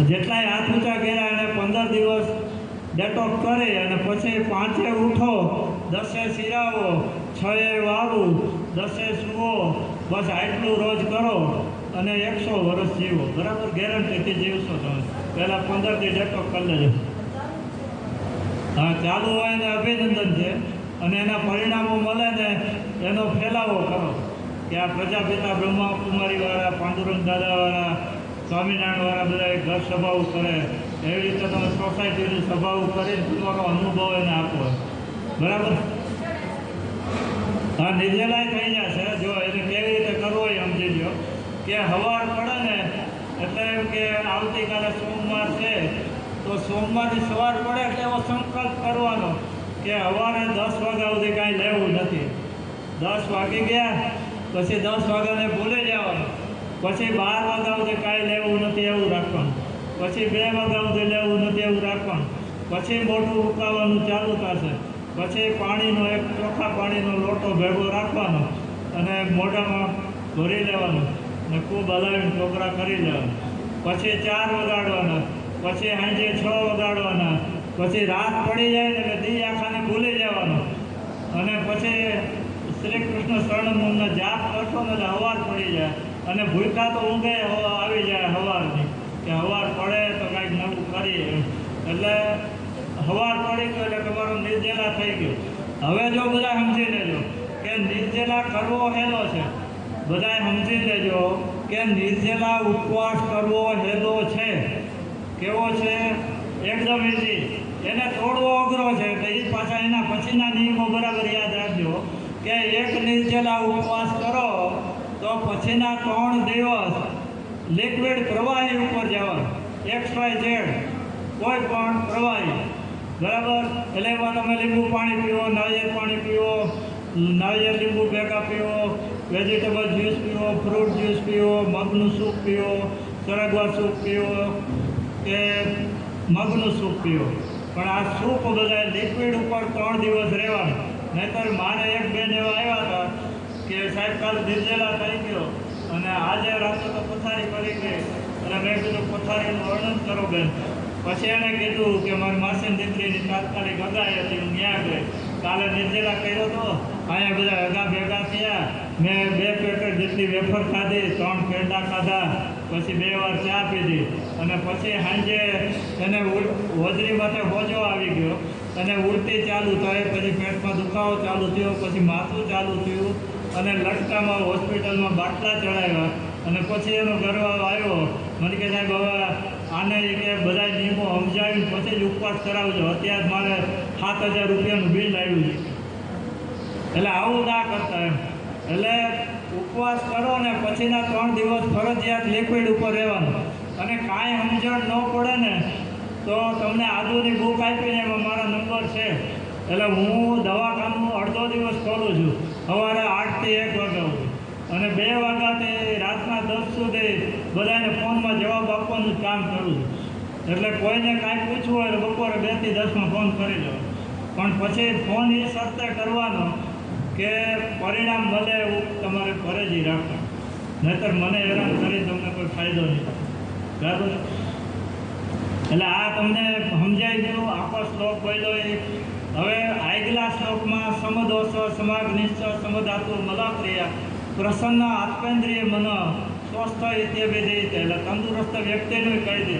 જેટલાય હાથ ઊંચા કર્યા એને 15 દિવસ ડેટોક્સ કરે અને પછી 5એ ઉઠો, 10એ શિરાવો, 6એ વાવું, 10એ સૂવો, બસ આટલું રોજ કરો અને 100 વર્ષ જીવો. બરાબર? ગેરંટીથી જીવશો તમે. પહેલાં 15 દી ડેટોક્સ કરી લેજો. હા, ચાલુ હોય ને અભિનંદન છે, અને એના પરિણામો મળે ને એનો ફેલાવો કરો કે આ પ્રજાપિતા બ્રહ્માકુમારીવાળા, પાંડુરંગ દાદાવાળા, સ્વામિનારાયણવાળા બધા ઘર સભાઓ કરે, એવી રીતે તમે સોસાયટીની સભાઓ કરીને તમારો અનુભવ એને આપો. બરાબર? હા, નિર્જલાય થઈ જશે. જો એને કેવી રીતે કરવો એ સમજી લો કે સવાર પડે ને એટલે એમ કે આવતીકાલે સોમવાર છે તો સોમવારની સવાર પડે એટલે એવો સંકલ્પ કરવાનો કે સવારે 10 વાગ્યા સુધી કાંઈ લેવું નથી. 10 વાગી ગયા પછી 10 વાગ્યાને ભૂલી જવાનું, પછી 12 વાગ્યા સુધી કાંઈ લેવું નથી એવું રાખવાનું, પછી 2 વાગ્યા સુધી લેવું નથી એવું રાખવાનું, પછી મોઢું ઉકાળવાનું ચાલુ થશે, પછી પાણીનો એક ચોખ્ખા પાણીનો લોટો ભેગો રાખવાનો અને મોઢામાં ભરી લેવાનો અને ખૂબ હલાવીને ટોકરા કરી લેવાનું. પછી 4 વગાડવાના, પછી સાંજે 6 વગાડવાના, પછી રાત પડી જાય ને એટલે દી આખાને ભૂલી જવાનું અને પછી શ્રી કૃષ્ણ શરણમના જાપ કરશો ને એટલે સવાર પડી જાય અને ભૂખા તો ઊંઘે આવી જાય સવારની, કે સવાર પડે તો કાંઈક નવું કરીએ. એટલે સવાર પડી ગયો એટલે તમારો નિર્જલા થઈ ગયો. હવે જો બધા સમજી લેજો કે નિર્જલા કરવો હેલો છે. બધાએ સમજી લેજો કે નિર્જલા ઉપવાસ કરવો હેલો છે. કેવો છે? એકદમ ઇઝી. એને તોડવો અઘરો છે. તો એ પાછા એના પછીના નિયમો બરાબર યાદ રાખજો કે એક નિર્જલા ઉપવાસ કરો તો પછીના 3 દિવસ લિક્વિડ પ્રવાહી ઉપર જવાનું. XYZ કોઈ પણ પ્રવાહી, બરાબર. એટલે એમાં તમે લીંબુ પાણી પીવો, નાળિયેર પાણી પીવો, નાળિયેર લીંબુ ભેગા પીવો, વેજીટેબલ જ્યુસ પીવો, ફ્રૂટ જ્યુસ પીવો, મગનું સૂપ પીવો, સરગવા સૂપ પીવો કે મગનું સૂપ પીવો. પણ આ સૂપ બધા લિક્વિડ ઉપર 3 દિવસ રહેવાનું. નહીંતર મારે એક બેન એવા આવ્યા હતા કે સાહેબ કાલ નિર્જલા થઈ ગયો અને આજે રાતે તો પથારી કરી ગઈ. અને મેં કીધું પથારીનું વર્ણન કરો બેન. પછી એણે કીધું કે મારી માસીની દીકરીની તાત્કાલિક અગાઈ હતી, હું ત્યાં ગઈ. કાલે નિર્જલા કર્યો હતો, અહીંયા બધા અગા ભેગા થયા. મેં 2 પેકેટ જેટલી વેફર ખાધી, 3 પેંડા ખાધા, પછી 2 વાર ચા પીધી. અને પછી સાંજે એને હોજરી માટે હોજો આવી ગયો અને ઉલટી ચાલુ થઈ, પછી પેટમાં દુખાવો ચાલુ થયો, પછી માથું ચાલુ થયું અને લટકામાં હોસ્પિટલમાં બાટલા ચડાવ્યા. અને પછી એનો ઘરવાળો આવ્યો, મને કે સાહેબ હવે આને કે બધા નિયમો સમજાવીને પછી જ ઉપવાસ કરાવજો, અત્યારે મારે 7,000 રૂપિયાનું બિલ આવ્યું છે. એટલે આવું ના કરતા એમ. એટલે ઉપવાસ કરો ને પછીના 3 દિવસ ફરજિયાત લિક્વિડ ઉપર રહેવાનું. અને કાંઈ સમજણ ન પડે ને તો તમને આદુની બુક આપીને એમાં મારા નંબર છે. એટલે હું દવાખાનું અડધો દિવસ ખોલું છું, સવારે 8 થી 1 વાગ્યા સુધી, અને 2 વાગ્યાથી રાતના 10 સુધી બધાને ફોનમાં જવાબ આપવાનું જ કામ કરું છું. એટલે કોઈને કાંઈ પૂછવું હોય તો બપોરે 2 થી 10માં ફોન કરી દો. પણ પછી ફોન એ શરતે કરવાનો કે પરિણામ મળે એવું તમારે ફરજી રાખવું. નહીંતર મને હેરાન કરી તમને કોઈ ફાયદો નહીં. બરાબર? એટલે આ તમને સમજાઈ ગયું. આખો શ્લોક બોલ્યો એ. હવે આગલા શ્લોકમાં સમદોષ સમાગ્નિશ્ચ સમધાતુ મલક્રિયા પ્રસન્ન આત્મેન્દ્રિય મન સ્વસ્થ ઇત્યવિદિત. એટલે તંદુરસ્ત વ્યક્તિનું કહી દે.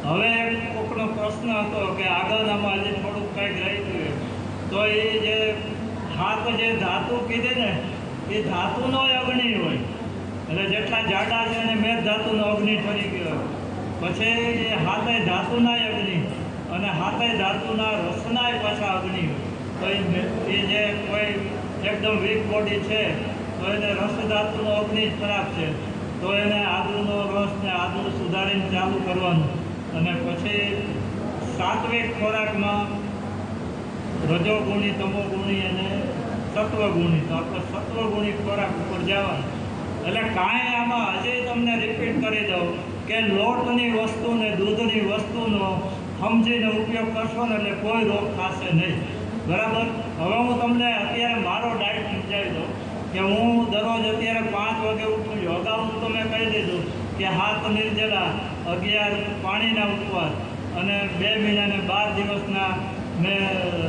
હવે કોકનો પ્રશ્ન હતો કે આગળનામાં હજી થોડુંક કંઈક રહી ગયું. તો એ જે હાથ જે ધાતુ કીધી ને એ ધાતુનો અગ્નિ હોય. એટલે જેટલા જાડા છે એને મેં ધાતુનો અગ્નિ ઠરી ગયો. પછી એ હાથે ધાતુના અગ્નિ અને હાથે ધાતુના રસનાય પાછા અગ્નિ. તો એ જે કોઈ એકદમ વીક બોડી છે તો એને રસ ધાતુનો અગ્નિ જ ખરાબ છે. તો એને આદુનો રસ ને આદુ સુધારીને ચાલુ કરવાનું. અને પછી સાત્વિક ખોરાકમાં રજોગુણી, તમોગુણી અને સત્વગુણી. તો આપણે સત્વગુણી ખોરાક ઉપર જવાનું. એટલે કાંઈ આમાં હજી તમને રિપીટ કરી દઉં કે લોટની વસ્તુ ને દૂધની વસ્તુનો સમજીને ઉપયોગ કરશો ને એટલે કોઈ રોગ થશે નહીં. બરાબર? હવે હું તમને અત્યારે મારો ડાયટ સમજાવી દઉં કે હું દરરોજ અત્યારે 5 વાગે ઉઠું છું. અગાઉ તો મેં કહી દીધું કે 7 નિર્જલા, 11 પાણીના ઉપવાસ અને 2 મહિના ને 12 દિવસના મેં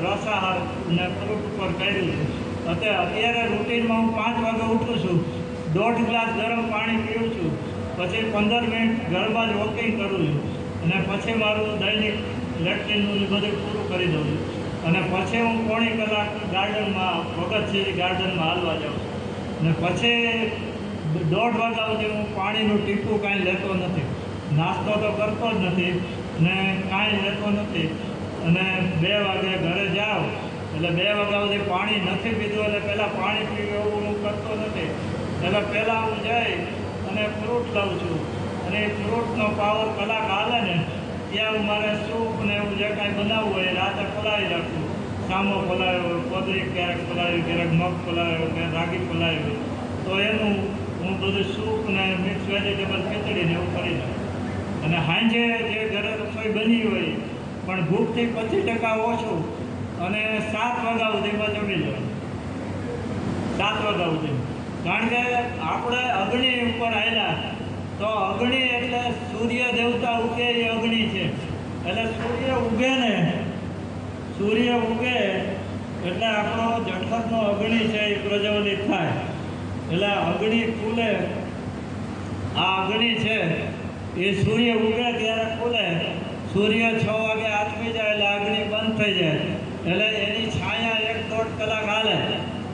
રસાહાર ને ફ્રૂટ ઉપર કર્યું છે. અત્યારે રૂટીનમાં હું 5 વાગે ઉઠું છું, 1.5 ગ્લાસ ગરમ પાણી પીવું છું, પછી 15 મિનિટ ઘરમાં જ વોકિંગ કરું છું, અને પછી મારું દૈનિક લેટ્રિનનું બધું પૂરું કરી દઉં છું. અને પછી હું પોણી કલાક ગાર્ડનમાં, ભગતસિંહ ગાર્ડનમાં હાલવા જાઉં છું. અને પછી 1.5 વાગ્યા સુધી હું પાણીનું ટીપું કાંઈ લેતો નથી. નાસ્તો તો કરતો જ નથી ને કાંઈ લેતો નથી. અને 2 વાગે ઘરે જાઉં એટલે 2 વાગ્યા સુધી પાણી નથી પીધું એટલે પહેલાં પાણી પીવું એવું હું કરતો નથી. એટલે પહેલાં હું જઈ અને ફ્રૂટ લઉં છું. અને એ ફ્રૂટનો પાવર કલાક હાલે ને ત્યાં હું મારે સૂપ ને એવું જે કાંઈ બનાવવું હોય રાતે પલાળી રાખું. સામો પલાળ્યો, કોદરી ક્યારેક પલાળ્યું, ક્યારેક મગ પલાળ્યો, ક્યારેક રાગી પલાળ્યું. તો એનું હું બધું સૂપ ને મિક્સ વેજીટેબલ ખીચડીને એવું કરી દઉં. અને સાંજે જે ઘરે રસોઈ બની હોય પણ ભૂખથી 25% ઓછું અને 7 વાગ્યા સુધીમાં જમી લેવાનું. 7 વાગ્યા સુધી. કારણ કે આપણે અગ્નિ ઉપર આવેલા તો અગ્નિ એટલે સૂર્ય દેવતા ઉગે એ અગ્નિ છે. એટલે સૂર્ય ઉગે ને, સૂર્ય ઉગે એટલે આપણો જઠરનો અગ્નિ છે એ પ્રજ્વલિત થાય. એટલે અગ્નિ ખુલે આ અગ્નિ છે એ સૂર્ય ઉગે ત્યારે ખુલે, સૂર્ય 6 વાગે આથમી જાય એટલે અગ્નિ બંધ થઈ જાય, એટલે એની છાયા 1-1.5 કલાક હાલે,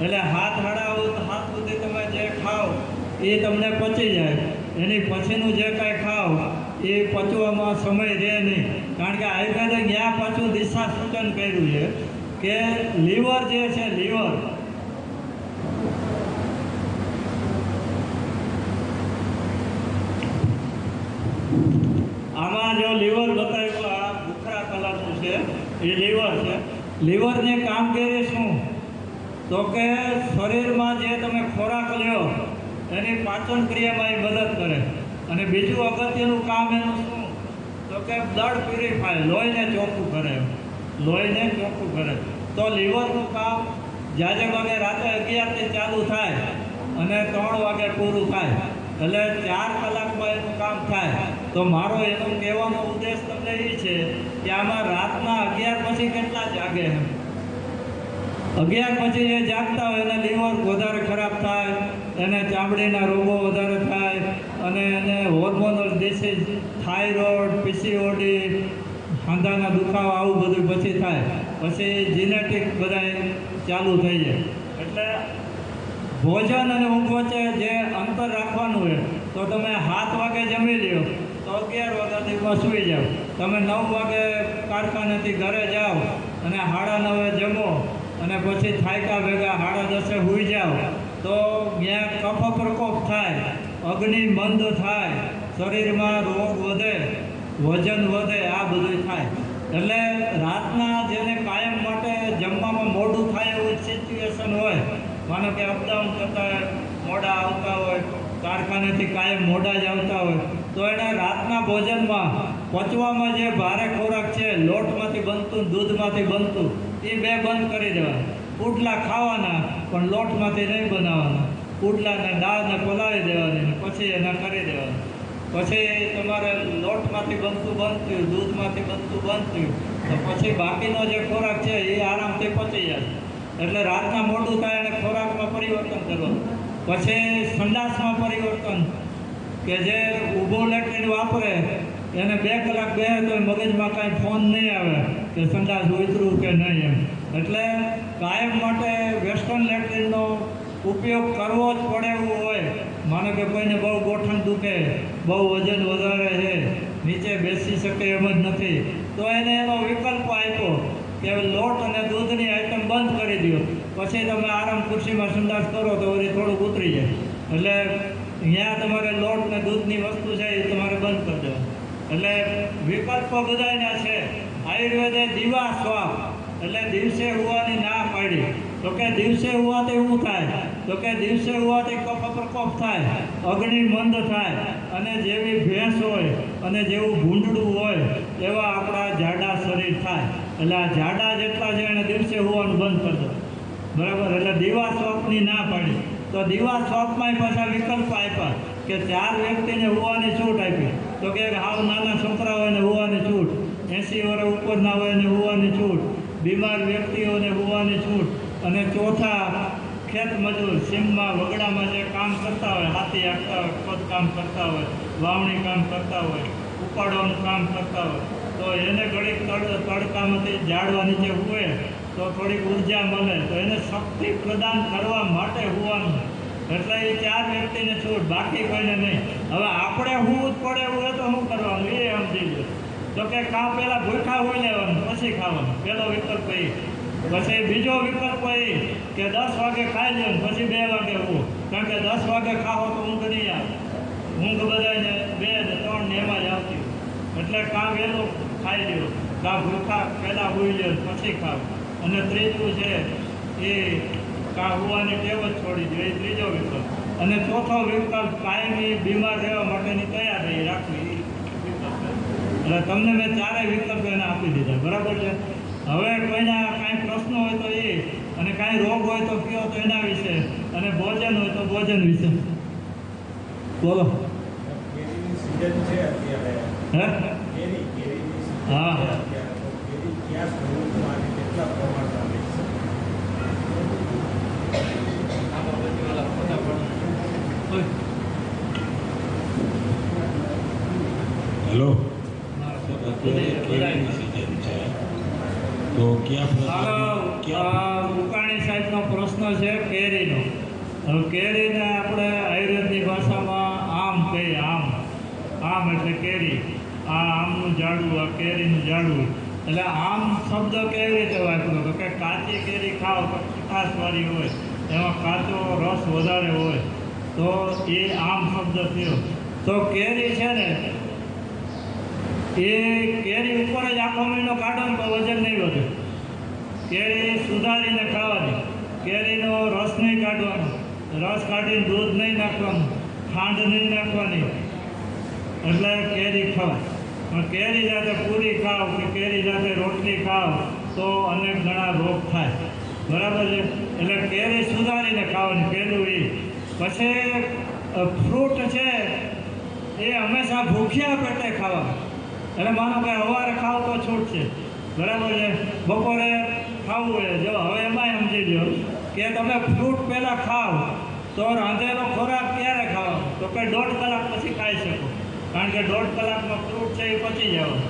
એટલે હાથ હડાવો તો હાથ સુધી તમે જે ખાઓ એ તમને પચી જાય. એની પછીનું જે કાંઈ ખાઓ એ પચવામાં સમય રહે નહીં, કારણ કે આયુર્વેદે ત્યાં પાછું દિશા સૂચન કર્યું છે કે લીવર જે છે, લીવર આમાં જો લીવર બતાવ્યું, આ ભૂખરા કલરનું છે એ લીવર છે. લીવરની કામગીરી શું? તો કે શરીરમાં જે તમે ખોરાક લ્યો એની પાચન ક્રિયામાં એ મદદ કરે. અને બીજું અગત્યનું કામ એનું શું? તો કે બ્લડ પ્યુરિફાય, લોહીને ચોખ્ખું કરે, લોહીને ચોખ્ખું કરે. તો લીવરનું કામ જ્યારે વાગે રાતે 11થી ચાલુ થાય અને 3 વાગે પૂરું થાય, એટલે 4 કલાકમાં એનું કામ થાય. તો મારો એનો કહેવાનો ઉદ્દેશ તમને એ છે કે આમાં રાતના 11 પછી કેટલા જાગે? 11 પછી એ જાગતા હોય એને લીવર વધારે ખરાબ થાય, એને ચામડીના રોગો વધારે થાય, અને એને હોર્મોનલ ડિસીઝ, થાઇરોઇડ, પીસીઓડી, હાંધાના દુખાવા, આવું બધું પછી થાય. પછી જીનેટિક બધા ચાલુ થઈ જાય. એટલે ભોજન અને ઊંઘ વચ્ચે જે અંતર રાખવાનું હોય, તો તમે 7 વાગે જમી લ્યો તો 11 વાગ્યાથી સૂઈ જાઓ. તમે 9 વાગે કારખાનેથી ઘરે જાઓ અને 9:30 જમો અને પછી થાયકા ભેગા 10:30 સૂઈ જાઓ, તો ત્યાં કફ પ્રકોપ થાય, અગ્નિ મંદ થાય, શરીરમાં રોગ વધે, વજન વધે, આ બધું થાય. એટલે રાતના જેને કાયમ માટે જમવામાં મોડું થાય એવું સિચ્યુએશન હોય, માનો કે અપડાઉન કરતા હોય, મોડા આવતા હોય, કારખાનેથી કાયમ મોડા જ આવતા હોય, તો એને રાતના ભોજનમાં પચવામાં જે ભારે ખોરાક છે, લોટમાંથી બનતું, દૂધમાંથી બનતું, એ 2 બંધ કરી દેવાના. પુડલા ખાવાના પણ લોટમાંથી નહીં બનાવવાના. પુડલાને દાળને પલાળી દેવાની, પછી એના કરી દેવાના. પછી તમારે લોટમાંથી બનતું બંધ થયું, દૂધમાંથી બનતું બંધ થયું, તો પછી બાકીનો જે ખોરાક છે એ આરામથી પચી જાય. એટલે રાતના મોડું થાય અને ખોરાકમાં પરિવર્તન કરવાનું. પછી સંડાસમાં પરિવર્તન, કે જે ઊભો લેટ્રિન વાપરે એને 2 કલાક બે તો મગજમાં કાંઈ ફોન નહીં આવે કે સંડાસ ઉતરું કે નહીં એમ. એટલે કાયમ માટે વેસ્ટર્ન લેટ્રિનનો ઉપયોગ કરવો જ પડે એવું હોય. માનો કે કોઈને બહુ ગોઠણ દુખે, બહુ વજન વધારે છે, નીચે બેસી શકે એમ જ નથી, તો એને એનો વિકલ્પ આપ્યો કે લોટ અને દૂધની આઈટમ બંધ કરી દો, પછી તમે આરામ ખુરશીમાં સંડાસ કરો તો વળી થોડુંક ઉતરી જાય. એટલે અહીંયા તમારે લોટ ને દૂધની વસ્તુ છે એ તમારે બંધ કરી દેવા. એટલે વિકલ્પો બધાના છે. આયુર્વેદે દીવા શ્વાપ, એટલે દિવસે હોવાની ના પાડી. તો કે દિવસે હોવાથી એવું થાય, તો કે દિવસે હોવાથી કફ પ્રકોપ થાય, અગ્નિ મંદ થાય, અને જેવી ભેંસ હોય અને જેવું ભૂંડડું હોય એવા આપણા જાડા શરીર થાય. એટલે આ જાડા જેટલા છે એને દિવસે હોવાનું બંધ કરી દો, બરાબર. એટલે દીવા શ્વાપની ના પાડી. તો દીવા શ્વાપમાં પાછા વિકલ્પ આપ્યા કે 4 વ્યક્તિને હોવાની છૂટ આપી. તો કે હાવ નાના છોકરા હોય ને હોવાની છૂટ, 80 વર્ષ ઉપરના હોય ને હોવાની છૂટ, બીમાર વ્યક્તિઓને હોવાની છૂટ, અને ચોથા ખેત મજૂર, સીમમાં વગડામાં જે કામ કરતા હોય, હાથી હાંકતા હોય, ખોદકામ કરતા હોય, વાવણી કામ કરતા હોય, ઉપાડવાનું કામ કરતા હોય, તો એને ઘડીક તડકામાંથી ઝાડવા નીચે હુએ તો થોડીક ઉર્જા મળે, તો એને શક્તિ પ્રદાન કરવા માટે હોવાનું. એટલે એ 4 વ્યક્તિને છૂટ, બાકી કોઈને નહીં. હવે આપણે હોવું જ પડે એવું હોય તો શું કરવાનું એ સમજી લો. તો કે કાં પહેલાં ભૂખા હોઈ લેવાનું, પછી ખાવાનું, પહેલો વિકલ્પ એ. પછી બીજો વિકલ્પ એ કે 10 વાગે ખાઈ લેવું, પછી 2 વાગે હોવું, કારણ કે 10 વાગે ખાઓ તો ઊંઘ નહીં આવે. ઊંઘ બધાને 2 ને 3 ને એમાં જ આવતી. એટલે કાં વહેલું ખાઈ લેવું, કાં ભૂખા પહેલાં હોઈ લેવું પછી ખાવ. અને ત્રીજું છે એ કાં હોવાની ટેવ જ છોડી દે, એ ત્રીજો વિકલ્પ. અને ચોથો વિકલ્પ કાયમી બીમાર રહેવા માટેની તૈયારી રાખવી, એ વિકલ્પ. એટલે તમને મેં 4 વિકલ્પ એને આપી દીધા, બરાબર છે. હવે કોઈના કાંઈ પ્રશ્નો હોય તો એ, અને કાંઈ રોગ હોય તો કયો તો એના વિશે, અને ભોજન હોય તો ભોજન વિશે બોલો. હે? હા. હેલો અત્યારે કેરીની સિઝન છે તો ઉકાણી સાહેબનો પ્રશ્ન છે કેરીનો. હવે કેરીને આપણે આયુર્વેદની ભાષામાં આમ કહીએ. આમ એટલે કેરી. આ આમનું ઝાડવું, આ કેરીનું ઝાડવું. એટલે આમ શબ્દ કેવી રીતે વાપરો? તો કે કાચી કેરી ખાઓ તો ખટાશવાળી હોય, એમાં કાચો રસ વધારે હોય, તો એ આમ શબ્દ થયો. તો કેરી છે ને, એ કેરી ઉપર જ આખો મહિનો કાઢો ને તો વજન નહીં વધે. કેરી સુધારીને ખાવાની, કેરીનો રસ નહીં કાઢવાનો, રસ કાઢીને દૂધ નહીં નાખવાનું, ખાંડ નહીં નાખવાની, એટલે કેરી ખાવ. પણ કેરી સાથે પૂરી ખાવ કે કેરી સાથે રોટલી ખાવ તો અનેક ઘણા રોગ થાય. બરાબર છે? એટલે કેરી સુધારીને ખાવાની, પહેલું એ. પછી ફ્રૂટ છે એ હંમેશા ભૂખ્યા પેટે ખાવા. એટલે માનો કે સવારે ખાવ તો છૂટ છે, બરાબર છે, બપોરે ખાવું હોય. જો હવે એમાંય સમજી લો કે તમે ફ્રૂટ પહેલાં ખાવ તો રાંધેલો ખોરાક ક્યારે ખાવો? તો કે 1.5 કલાક પછી ખાઈ શકો, કારણ કે 1.5 કલાકમાં ફ્રૂટ છે એ પચી જવાનું.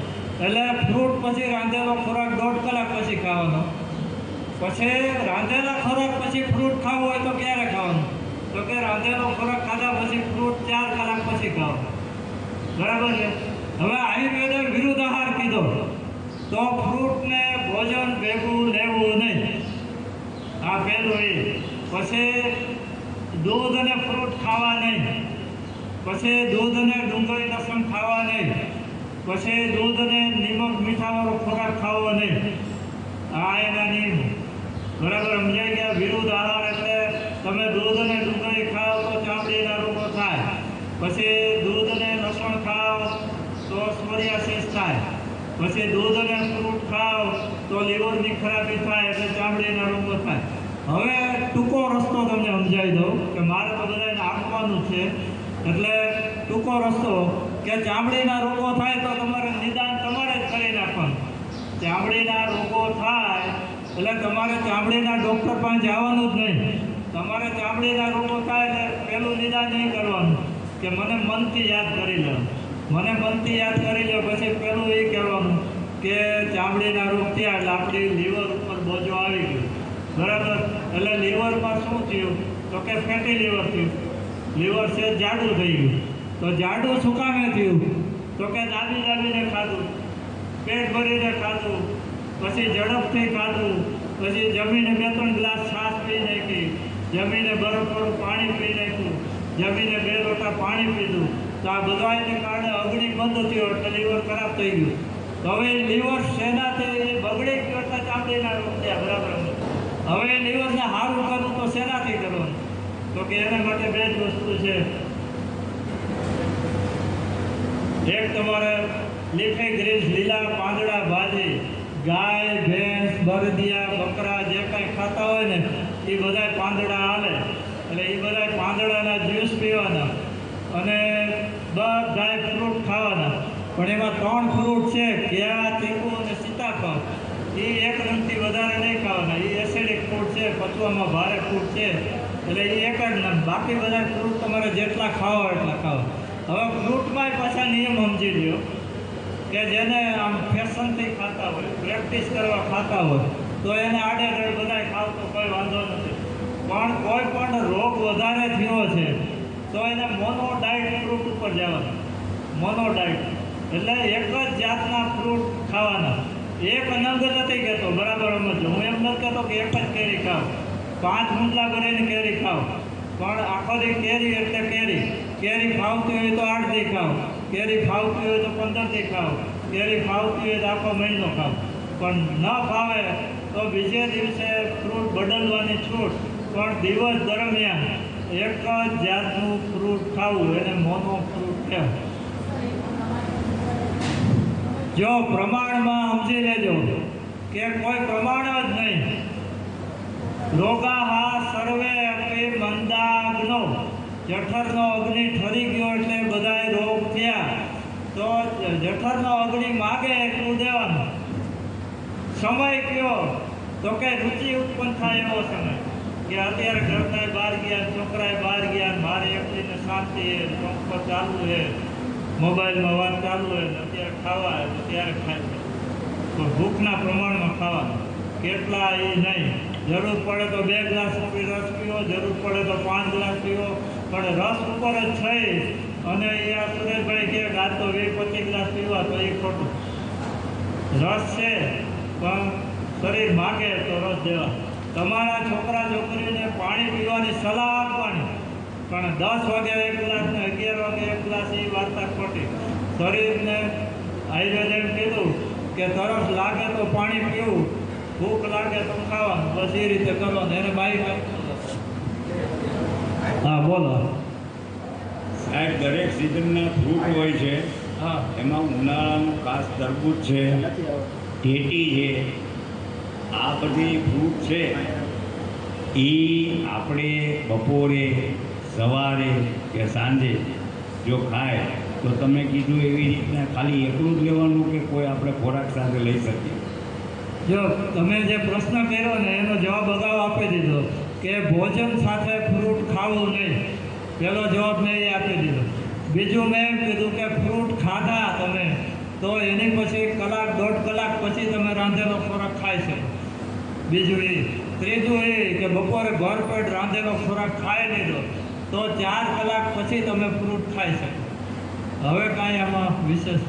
એટલે ફ્રૂટ પછી રાંધેલો ખોરાક 1.5 કલાક પછી ખાવાનો. પછી રાંધેલા ખોરાક પછી ફ્રૂટ ખાવું હોય તો ક્યારે ખાવાનું? તો કે રાંધેલો ખોરાક ખાધા પછી ફ્રૂટ 4 કલાક પછી ખાવ. બરાબર છે? હવે આયુર્વેદે વિરુદ્ધ આહાર કીધો તો ફ્રૂટને ભોજન ભેગું લેવું નહીં. આ પહેલું એ. પછી દૂધ અને ફ્રૂટ ખાવા નહીં. પછી દૂધ અને ડુંગળી લસણ ખાવા નહીં. પછી દૂધ અને નિમક મીઠાવાળો ખોરાક ખાવો નહીં. આ એના નિયમ. બરાબર સમજાઈ ગયા? વિરુદ્ધ આહાર એટલે તમે દૂધ અને ડુંગળી ખાઓ તો ચામડીના રોગો થાય. પછી દૂધ અને લસણ ખાઓ તો સોરિયાસિસ થાય. પછી દૂધ અને ફ્રૂટ ખાઓ તો લીવરની ખરાબી થાય, એટલે ચામડીના રોગો થાય. હવે ટૂંકો રસ્તો તમને સમજાવી દઉં કે મારે તો બધાને આપવાનું છે, એટલે ટૂંકો રસ્તો કે ચામડીના રોગો થાય તો તમારે નિદાન તમારે જ કરી નાખવાનું. ચામડીના રોગો થાય એટલે તમારે ચામડીના ડૉક્ટર પાસે જવાનું જ નહીં. તમારે ચામડીના રોગો થાય એટલે પહેલું નિદાન નહીં કરવાનું કે મને મનથી યાદ કરી લો. મને મનથી યાદ કરી લો. પછી પહેલું એ કહેવાનું કે ચામડીના રોગ થયા એટલે આપણી લીવર ઉપર બોજો આવી ગયો. બરાબર? એટલે લીવરમાં શું થયું? તો કે ફેટી લીવર થયું. લીવર છે જાડું થઈ ગયું. તો જાડું શું કામે થયું? તો કે દાબીને ખાધું, પેટ ભરીને ખાધું, પછી ઝડપથી ખાધું, પછી જમીને 2-3 ગ્લાસ છાશ પી નાખી, જમીને બરફવાળું પાણી પી નાખ્યું, જમીને 2 લોટા પાણી પીધું. તો આ બધાને કારણે અગ્નિ બંધ થયો એટલે લીવર ખરાબ થઈ ગયું. તો હવે લીવર શેનાથી બગડી ગયું એટલે ચામડીના રોગ થયા. બરાબર? હવે લીવરને સારું કરવું તો શેનાથી કરવાનું? તો કે એના માટે 2 જ વસ્તુ છે. એક તમારે લીફી ગ્રીન્સ, લીલા પાંદડા ભાજી, ગાય, ભેંસ, બળદિયા, બકરા જે કાંઈ ખાતા હોય ને એ બધા પાંદડા હાલે. એટલે એ બધા પાંદડાના જ્યુસ પીવાના અને બધા ફ્રૂટ ખાવાના. પણ એમાં 3 ફ્રૂટ છે, કેળા, ચીકુ અને સીતાફળ. એ 1 રંગથી વધારે નહીં ખાવાના. એ એસિડિક ફ્રૂટ છે, પચવામાં ભારે ફ્રૂટ છે, એટલે એ 1 જ નંગ. બાકી બધા ફ્રૂટ તમારે જેટલા ખાવા એટલા ખાવા. હવે ફ્રૂટમાંય પાછા નિયમ સમજી લ્યો કે જેને આમ ફેશનથી ખાતા હોય, પ્રેક્ટિસ કરવા ખાતા હોય તો એને આડેધડ બધાય ખાવ તો કોઈ વાંધો નથી. પણ કોઈ પણ રોગ વધારે થયો છે તો એને મોનોડાઇટ ફ્રૂટ ઉપર જવાનું. મોનોડાઇટ એટલે એક જ જાતના ફ્રૂટ ખાવાના. એક નંગ નથી કહેતો, બરાબર સમજો. હું એમ નથી કહેતો કે એક જ કેરી ખાવ, 5 મુંડલા ભરીને કેરી ખાવ. પણ આખો દી કેરી એટલે કેરી. કેરી ફાવતી હોય તો 8 દી ખાવ, કેરી ફાવતી હોય તો 15 દી ખાવ, કેરી ફાવતી હોય તો આખો મહિનો ખાવ. પણ ન ફાવે તો બીજે દિવસે ફ્રૂટ બદલવાની છૂટ. પણ દિવસ દરમિયાન એક જ જાતનું ફ્રૂટ ખાવું, એને મોનો ફ્રૂટ કહેવાય. જો પ્રમાણમાં સમજી લેજો કે કોઈ પ્રમાણ જ નહીં. રોગાહા સર્વે અપી મંદાગ્નો. જઠરનો અગ્નિ ઠરી ગયો એટલે બધાય રોગ થયા. તો જઠરનો અગ્નિ માગે એટલું દેવાનું. સમય કયો? તો કે રુચિ ઉત્પન્ન થાય એવો સમય. કે અત્યારે ઘરના બહાર ગયા, છોકરાએ બહાર ગયા, મારે એકલીને શાંતિ છે, પંખો ચાલુ છે, મોબાઈલમાં વાત ચાલુ હોય ને અત્યારે ખાવા આવે તો ત્યારે ખાય છે. તો ભૂખના પ્રમાણમાં ખાવાનું, કેટલા એ નહીં. જરૂર પડે તો 2 ગ્લાસ રસ પીવો, જરૂર પડે તો 5 ગ્લાસ પીવો, પણ રસ ઉપર જ થઈ અને એ આ સુરેશભાઈ કહે કે આ તો 20-25 ગ્લાસ પીવા, તો એ ખોટું. રસ છે પણ શરીર માગે તો રસ દેવા. તમારા છોકરા છોકરીને પાણી પીવાની સલાહ આપવાની, પણ 10 વાગે 1 ગ્લાસ ને 11 વાગે 1 ગ્લાસ એ વાર્તા ખોટી. શરીરને આયુર્વેદે કીધું કે તરસ લાગે તો પાણી પીવું, ભૂખ લાગે તો ખાવાનું, બસ એ રીતે કરવાનું. એને બાઈક હા બોલો. સાહેબ, દરેક સિઝનના ફ્રૂટ હોય છે. હા એમાં ઉનાળાનું ખાસ તરબૂચ છે, ટેટી છે, આ બધી ફ્રૂટ છે એ આપણે બપોરે, સવારે કે સાંજે જો ખાય તો તમે કીધું એવી રીતના ખાલી એટલું જ લેવાનું કે કોઈ આપણે ખોરાક સાથે લઈ શકીએ? જો તમે જે પ્રશ્ન કર્યો ને એનો જવાબ અગાઉ આપી દીધો કે ભોજન સાથે ફ્રૂટ ખાવું નહીં. પહેલો જવાબ મેં એ આપી દીધો. બીજું મેં એમ કીધું કે ફ્રૂટ ખાધા તમે તો એની પછી 1-1.5 કલાક પછી તમે રાંધેલો ખોરાક ખાઈ શકો. બીજું એ. ત્રીજું એ કે બપોરે ભરપેટ રાંધેલો ખોરાક ખાઈ લીધો તો 4 કલાક પછી તમે ફ્રૂટ ખાઈ શકો. હવે કાંઈ આમાં વિશેષ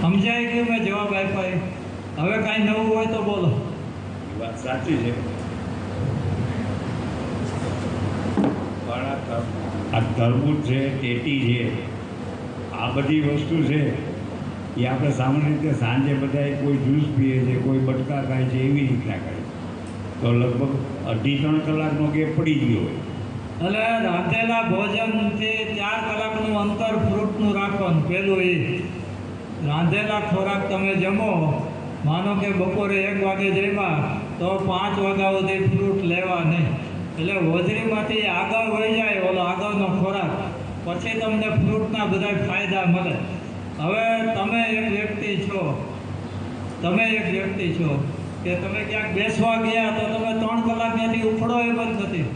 સમજાઈ ગયું? મેં જવાબ આપ્યો. હવે કાંઈ નવું હોય તો બોલો. એ વાત સાચી છે. પણ આ તરબૂચ છે, ટેટી છે, આ બધી વસ્તુ છે એ આપણે સામાન્ય રીતે સાંજે બધાએ કોઈ જ્યુસ પીએ છે, કોઈ બટકા ખાય છે, એવી રીતના ખાય તો લગભગ 2.5-3 કલાકનો ગેપ પડી ગયો હોય. એટલે રાંધેલા ભોજનથી 4 કલાકનું અંતર ફ્રૂટનું રાખવાનું. પહેલું એ રાંધેલા ખોરાક તમે જમો, માનો કે બપોરે 1 વાગે જમ્યા તો 5 વાગ્યા સુધી ફ્રૂટ લેવા નહીં. એટલે હોજરીમાંથી આગળ વહી જાય ઓલો આગળનો ખોરાક, પછી તમને ફ્રૂટના બધા ફાયદા મળે. હવે તમે એક વ્યક્તિ છો કે તમે ક્યાંક બેસવા ગયા તો તમે 3 કલાક ત્યાંથી ઉખડો એમ જ નથી.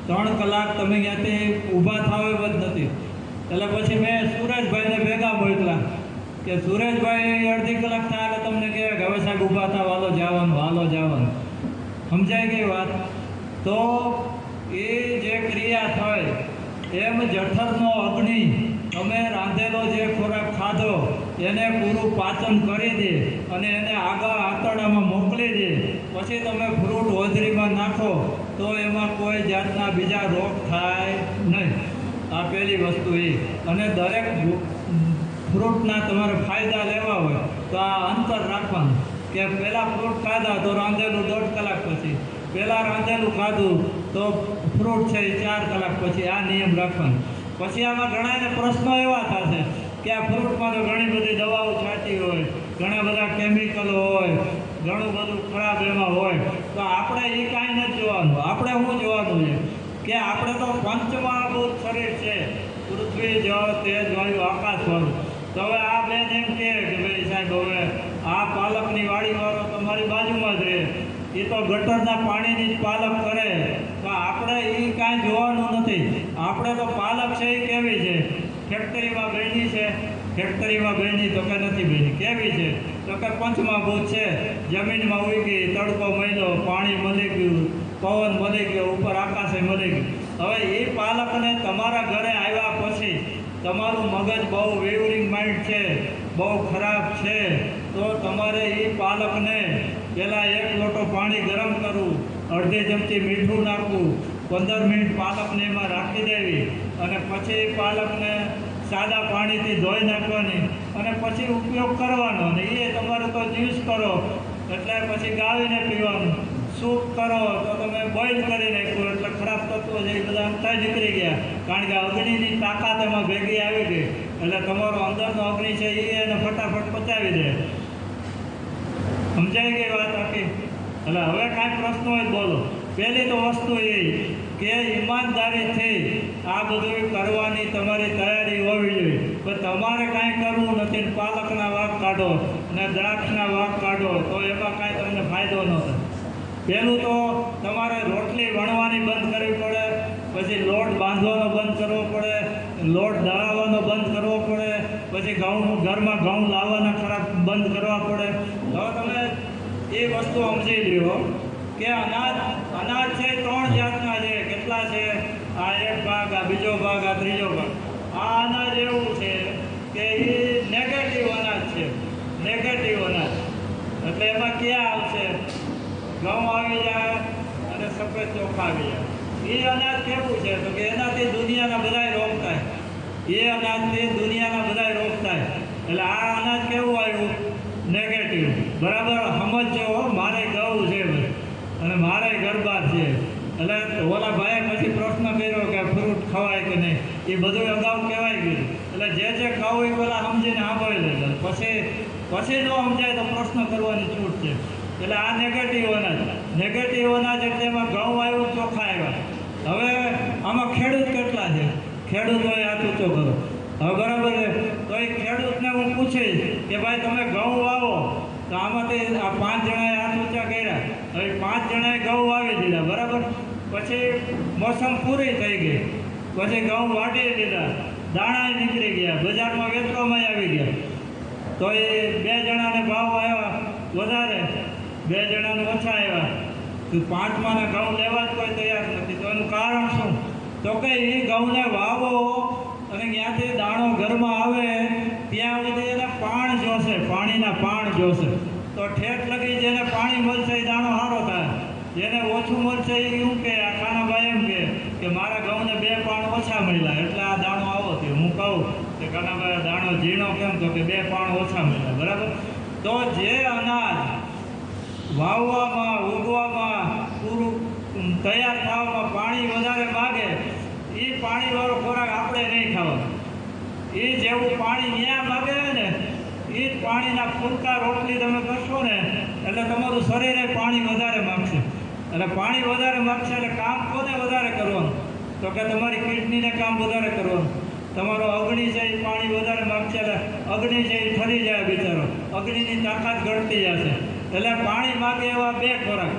3 કલાક તમે ત્યાંથી ઊભા થાવ એમ જ નથી. એટલે પછી મેં સુરેશભાઈને ભેગા મોકલા કે સુરેશભાઈ 1/2 કલાક થાય એટલે તમને કહે કે હવે સાહેબ ઊભા થાવ, હાલો જવાનું. સમજાઈ ગઈ વાત? તો એ જે ક્રિયા થાય એમ જઠરનો અગ્નિ તમે રાંધેલો જે ખોરાક ખાધો એને પૂરું પાચન કરી દે અને એને આગળ આંતરડામાં મોકલી દે. પછી તમે ફ્રૂટ હોજરીમાં નાખો તો એમાં કોઈ જાતના બીજા રોગ થાય નહીં. આ પહેલી વસ્તુ એ. અને દરેક ફ્રૂટના તમારે ફાયદા લેવા હોય તો આ અંતર રાખવાનું કે પહેલાં ફ્રૂટ ખાધા તો રાંધેલું 1.5 કલાક પછી, પહેલાં રાંધેલું ખાધું તો ફ્રૂટ છે એ 4 કલાક પછી. આ નિયમ રાખવાનો. પછી આમાં ઘણાને પ્રશ્નો એવા થશે કે આ ફ્રૂટમાં તો ઘણી બધી દવાઓ છાંટી હોય, ઘણા બધા કેમિકલો હોય, ઘણું બધું ખરાબ એમાં હોય. તો આપણે એ કાંઈ નથી જોવાનું. આપણે શું જોવાનું છે કે આપણે તો પંચમહાભૂત શરીર છે, પૃથ્વી, જળ, તેજ, વાયુ, આકાશવાળું. તો હવે આ બેન એમ કહે કે ભાઈ સાહેબ હવે આ પાલકની વાડીવાળો તમારી બાજુમાં જ રહે, એ તો ગટરના પાણીની જ પાલક કરે. તો આપણે એ કાંઈ જોવાનું નથી. આપણે તો પાલક છે એ કેવી છે? ફેક્ટરીમાં બની છે? ફેક્ટરીમાં બની તો કે નથી બની. કેવી છે? તો કે પંચમહાભૂત છે. જમીનમાં ઉગી, તડકો મળ્યો, પાણી મળી ગયું, પવન મળી ગયો, ઉપર આકાશે મળી ગયું. હવે એ પાલકને તમારા ઘરે આવ્યા પછી તમારું મગજ બહુ વેવરિંગ માઇન્ડ છે, બહુ ખરાબ છે, તો તમારે એ પાલકને પહેલાં 1 લોટો પાણી ગરમ કરવું, અડધી ચમચી મીઠું નાખવું, 15 મિનિટ પાલકને એમાં રાખી દેવી અને પછી પાલકને સાદા પાણીથી ધોઈ નાખવાની અને પછી ઉપયોગ કરવાનો. અને એ તમારે તો જ્યુસ કરો એટલે પછી ગાળીને પીવાનું, સૂપ કરો તો તમે બોઇલ કરી નાખ્યું એટલે ખરાબ તત્વો છે એ બધા અંતર નીકળી ગયા. કારણ કે અગ્નિની તાકાત એમાં ભેગી આવી ગઈ એટલે તમારો અંદરનો અગ્નિ છે એ એને ફટાફટ પચાવી દે. સમજાઈ ગઈ વાત આખી? એટલે હવે કાંઈ પ્રશ્ન હોય બોલો. પહેલી તો વસ્તુ એ કે ઈમાનદારીથી આ બધું કરવાની તમારી તૈયારી હોવી જોઈએ. પણ તમારે કાંઈ કરવું નથી, પાલકના વાગ કાઢો અને દ્રાક્ષના વાગ કાઢો તો એમાં કાંઈ તમને ફાયદો ન થાય. પહેલું તો તમારે રોટલી વણવાની બંધ કરવી પડે, પછી લોટ બાંધવાનો બંધ કરવો પડે, લોટ દળાવવાનો બંધ કરવો પડે, પછી ઘરમાં ઘઉં લાવવાના ખરાબ બંધ કરવા પડે. હવે તમે એ વસ્તુ સમજી લ્યો કે અનાજ છે 3 જાતના છે. કેટલા છે? આ એક ભાગ, આ બીજો ભાગ, આ ત્રીજો ભાગ. આ અનાજ એવું છે કે એ નેગેટિવ અનાજ છે. નેગેટિવ અનાજ એટલે એમાં ક્યાં આવશે? ઘઉં આવી જાય અને સફેદ ચોખા આવી જાય. એ અનાજ કેવું છે? તો કે એનાથી દુનિયાના બધાય રોગ થાય. એ અનાજથી દુનિયાના બધાય રોગ થાય. એટલે આ અનાજ કેવું આવ્યું? નેગેટિવ. બરાબર સમજો. મારે ઘઉં છે અને મારે ગરબા છે. એટલે ઓલા ભાઈએ પછી પ્રશ્ન કર્યો કે ફ્રૂટ ખવાય કે નહીં. એ બધું અગાઉ કહેવાય ગયું. એટલે જે કહું એ પેલા સમજીને સાંભળી લેજો. પછી ન સમજાય તો પ્રશ્ન કરવાની છૂટ છે. એટલે આ નેગેટિવ અનાજ. નેગેટિવ અનાજ એટલે એમાં ઘઉં આવ્યું, ચોખા આવ્યા. હવે આમાં ખેડૂત કેટલા છે? ખેડૂતોએ હાથ ઊંચો કરો. હવે બરાબર છે. તો એ ખેડૂતને હું પૂછીશ કે ભાઈ તમે ઘઉં વાવો તો આમાંથી આ 5 જણાએ હાથ ઊંચા કર્યા. હવે 5 જણાએ ઘઉં વાવી દીધા. બરાબર. પછી મોસમ પૂરી થઈ ગઈ. પછી ઘઉં વાટી દીધા, દાણા નીકળી ગયા, બજારમાં વેચવામાં આવી ગયા. તો એ 2 જણાને ભાવ આવ્યા વધારે, 2 જણાને ઓછા આવ્યા. તો 5માના ઘઉં લેવા જ કોઈ તૈયાર નથી. તો એનું કારણ શું? તો કે એ ઘઉંને વાવો અને ત્યાંથી દાણો ઘરમાં આવે ત્યાં સુધી એને પાણ જોશે, પાણીના પાણ જોશે. તો ઠેઠ લગી જેને પાણી મળશે એ દાણો સારો થાય. જેને ઓછું મળશે એ શું કે આ કાનાભાઈ એમ કે મારા ઘઉંને 2 પાણ ઓછા મળ્યા એટલે આ દાણો આવો થયો. હું કહું કે કાનાભાઈ દાણો ઝીણો કેમ? તો કે 2 પાણ ઓછા મળ્યા. બરાબર. તો જે અનાજ વાવવામાં, ઉગવામાં, પૂરું તૈયાર થવામાં પાણી વધારે માગે એ પાણીવાળો ખોરાક આપણે નહીં ખાવાનો. એ જેવું પાણી ત્યાં માગે ને એ જ પાણીના ફૂલકા રોટલી તમે કરશો ને એટલે તમારું શરીરે પાણી વધારે માગશે. એટલે પાણી વધારે માગશે એટલે કામ કોને વધારે કરવાનું? તો કે તમારી કિડનીને કામ વધારે કરવાનું. તમારો અગ્નિ છે એ પાણી વધારે માગશે એટલે અગ્નિ છે એ ઠરી જાય બિચારો. અગ્નિની તાકાત ઘટતી જશે. એટલે પાણી માગે એવા 2 ખોરાક,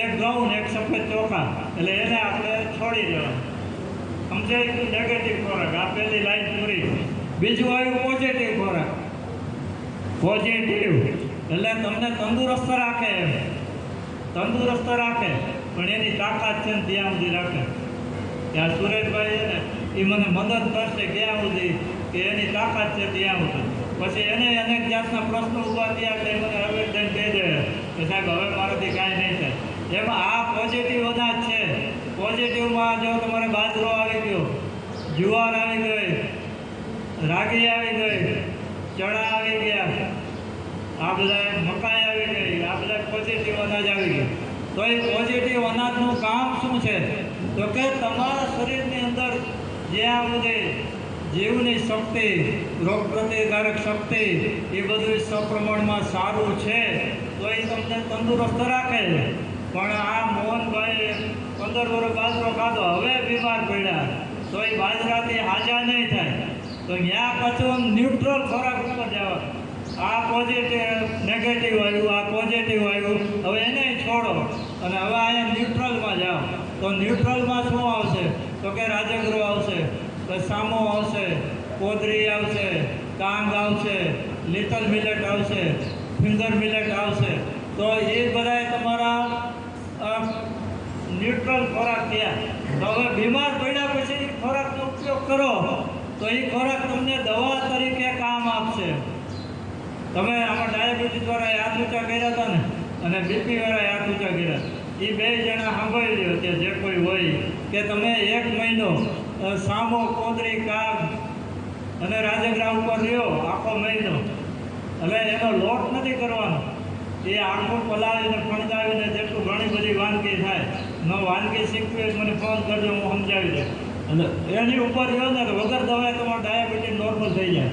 એક ઘઉં ને એક સફેદ ચોખા. એટલે એને આપણે છોડી દેવાનું. સમજાય? નેગેટિવ ખોરાક. આ પહેલી લાઈન પૂરી. બીજું આવ્યું પોઝિટિવ ખોરાક. પોઝિટિવ એટલે તમને તંદુરસ્ત રાખે. એમ તંદુરસ્ત રાખે પણ એની તાકાત છે ને ત્યાં સુધી રાખે. ત્યાં સુરેશભાઈ છે ને એ મને મદદ કરશે ક્યાં સુધી કે એની તાકાત છે ત્યાં સુધી. પછી એને અનેક જાતના પ્રશ્નો ઊભા થયા એટલે મને હવે દઈને કહી દે કે સાહેબ હવે મારાથી કાંઈ નહીં થાય. એમાં આ પોઝિટિવ અનાજ છે. પોઝિટિવમાં જો તમારે બાજરો આવી ગયો, જુવાર આવી ગઈ, રાગી આવી ગઈ, ચણા આવી ગયા, આ બધા મકાઈ આવી ગઈ, આ બધા પોઝિટિવ અનાજ આવી ગયા. તો એ પોઝિટિવ અનાજનું કામ શું છે? તો કે તમારા શરીરની અંદર જ્યાં બધે જીવની શક્તિ, રોગ પ્રતિકારક શક્તિ એ બધું સપ્રમાણમાં સારું છે તો એ તમને તંદુરસ્ત રાખે છે. પણ આ મોહનભાઈ 15 વર્ષ બાજરો ખાધો, હવે બીમાર પડ્યા તો એ બાજરાથી હાજા નહીં થાય. તો ત્યાં પાછું ન્યુટ્રલ ખોરાક ઉપર જવા. આ પોઝિટિવ નેગેટિવ આવ્યું, આ પોઝિટિવ આવ્યું, હવે એને છોડો અને હવે અહીંયા ન્યુટ્રલમાં જાઓ. તો ન્યુટ્રલમાં શું આવશે? તો કે રાજગરો આવશે, પછી સામો આવશે, કોદરી આવશે, કાંગ આવશે, લિટલ મિલેટ આવશે, ફિંગર મિલેટ આવશે. તો એ બધાએ તમારા ન્યુટ્રલ ખોરાક થયા. તો હવે બીમાર પડ્યા પછી એ ખોરાકનો ઉપયોગ કરો તો એ ખોરાક તમને દવા તરીકે કામ આપશે. તમે આમાં ડાયાબિટીસવાળાએ હાથ ઊંચા કર્યા હતા ને અને બીપીવાળાએ હાથ ઊંચા કર્યા. એ 2 જણા સાંભળી લ્યો કે જે કોઈ હોય કે તમે 1 મહિનો સામો, કોદરી, કાગ અને રાજગરા ઉપર રહ્યો આખો મહિનો. એટલે એનો લોટ નથી કરવાનો. એ આખું પલાવીને ફણગાવીને જેટલું ઘણી બધી વાનગી થાય. ન વાનગી શીખવી હોય મને ફોન કરજો, હું સમજાવી દઉં. અને એની ઉપર રહ્યો ને તો વગર દવાએ તમારું ડાયાબિટીસ નોર્મલ થઈ જાય.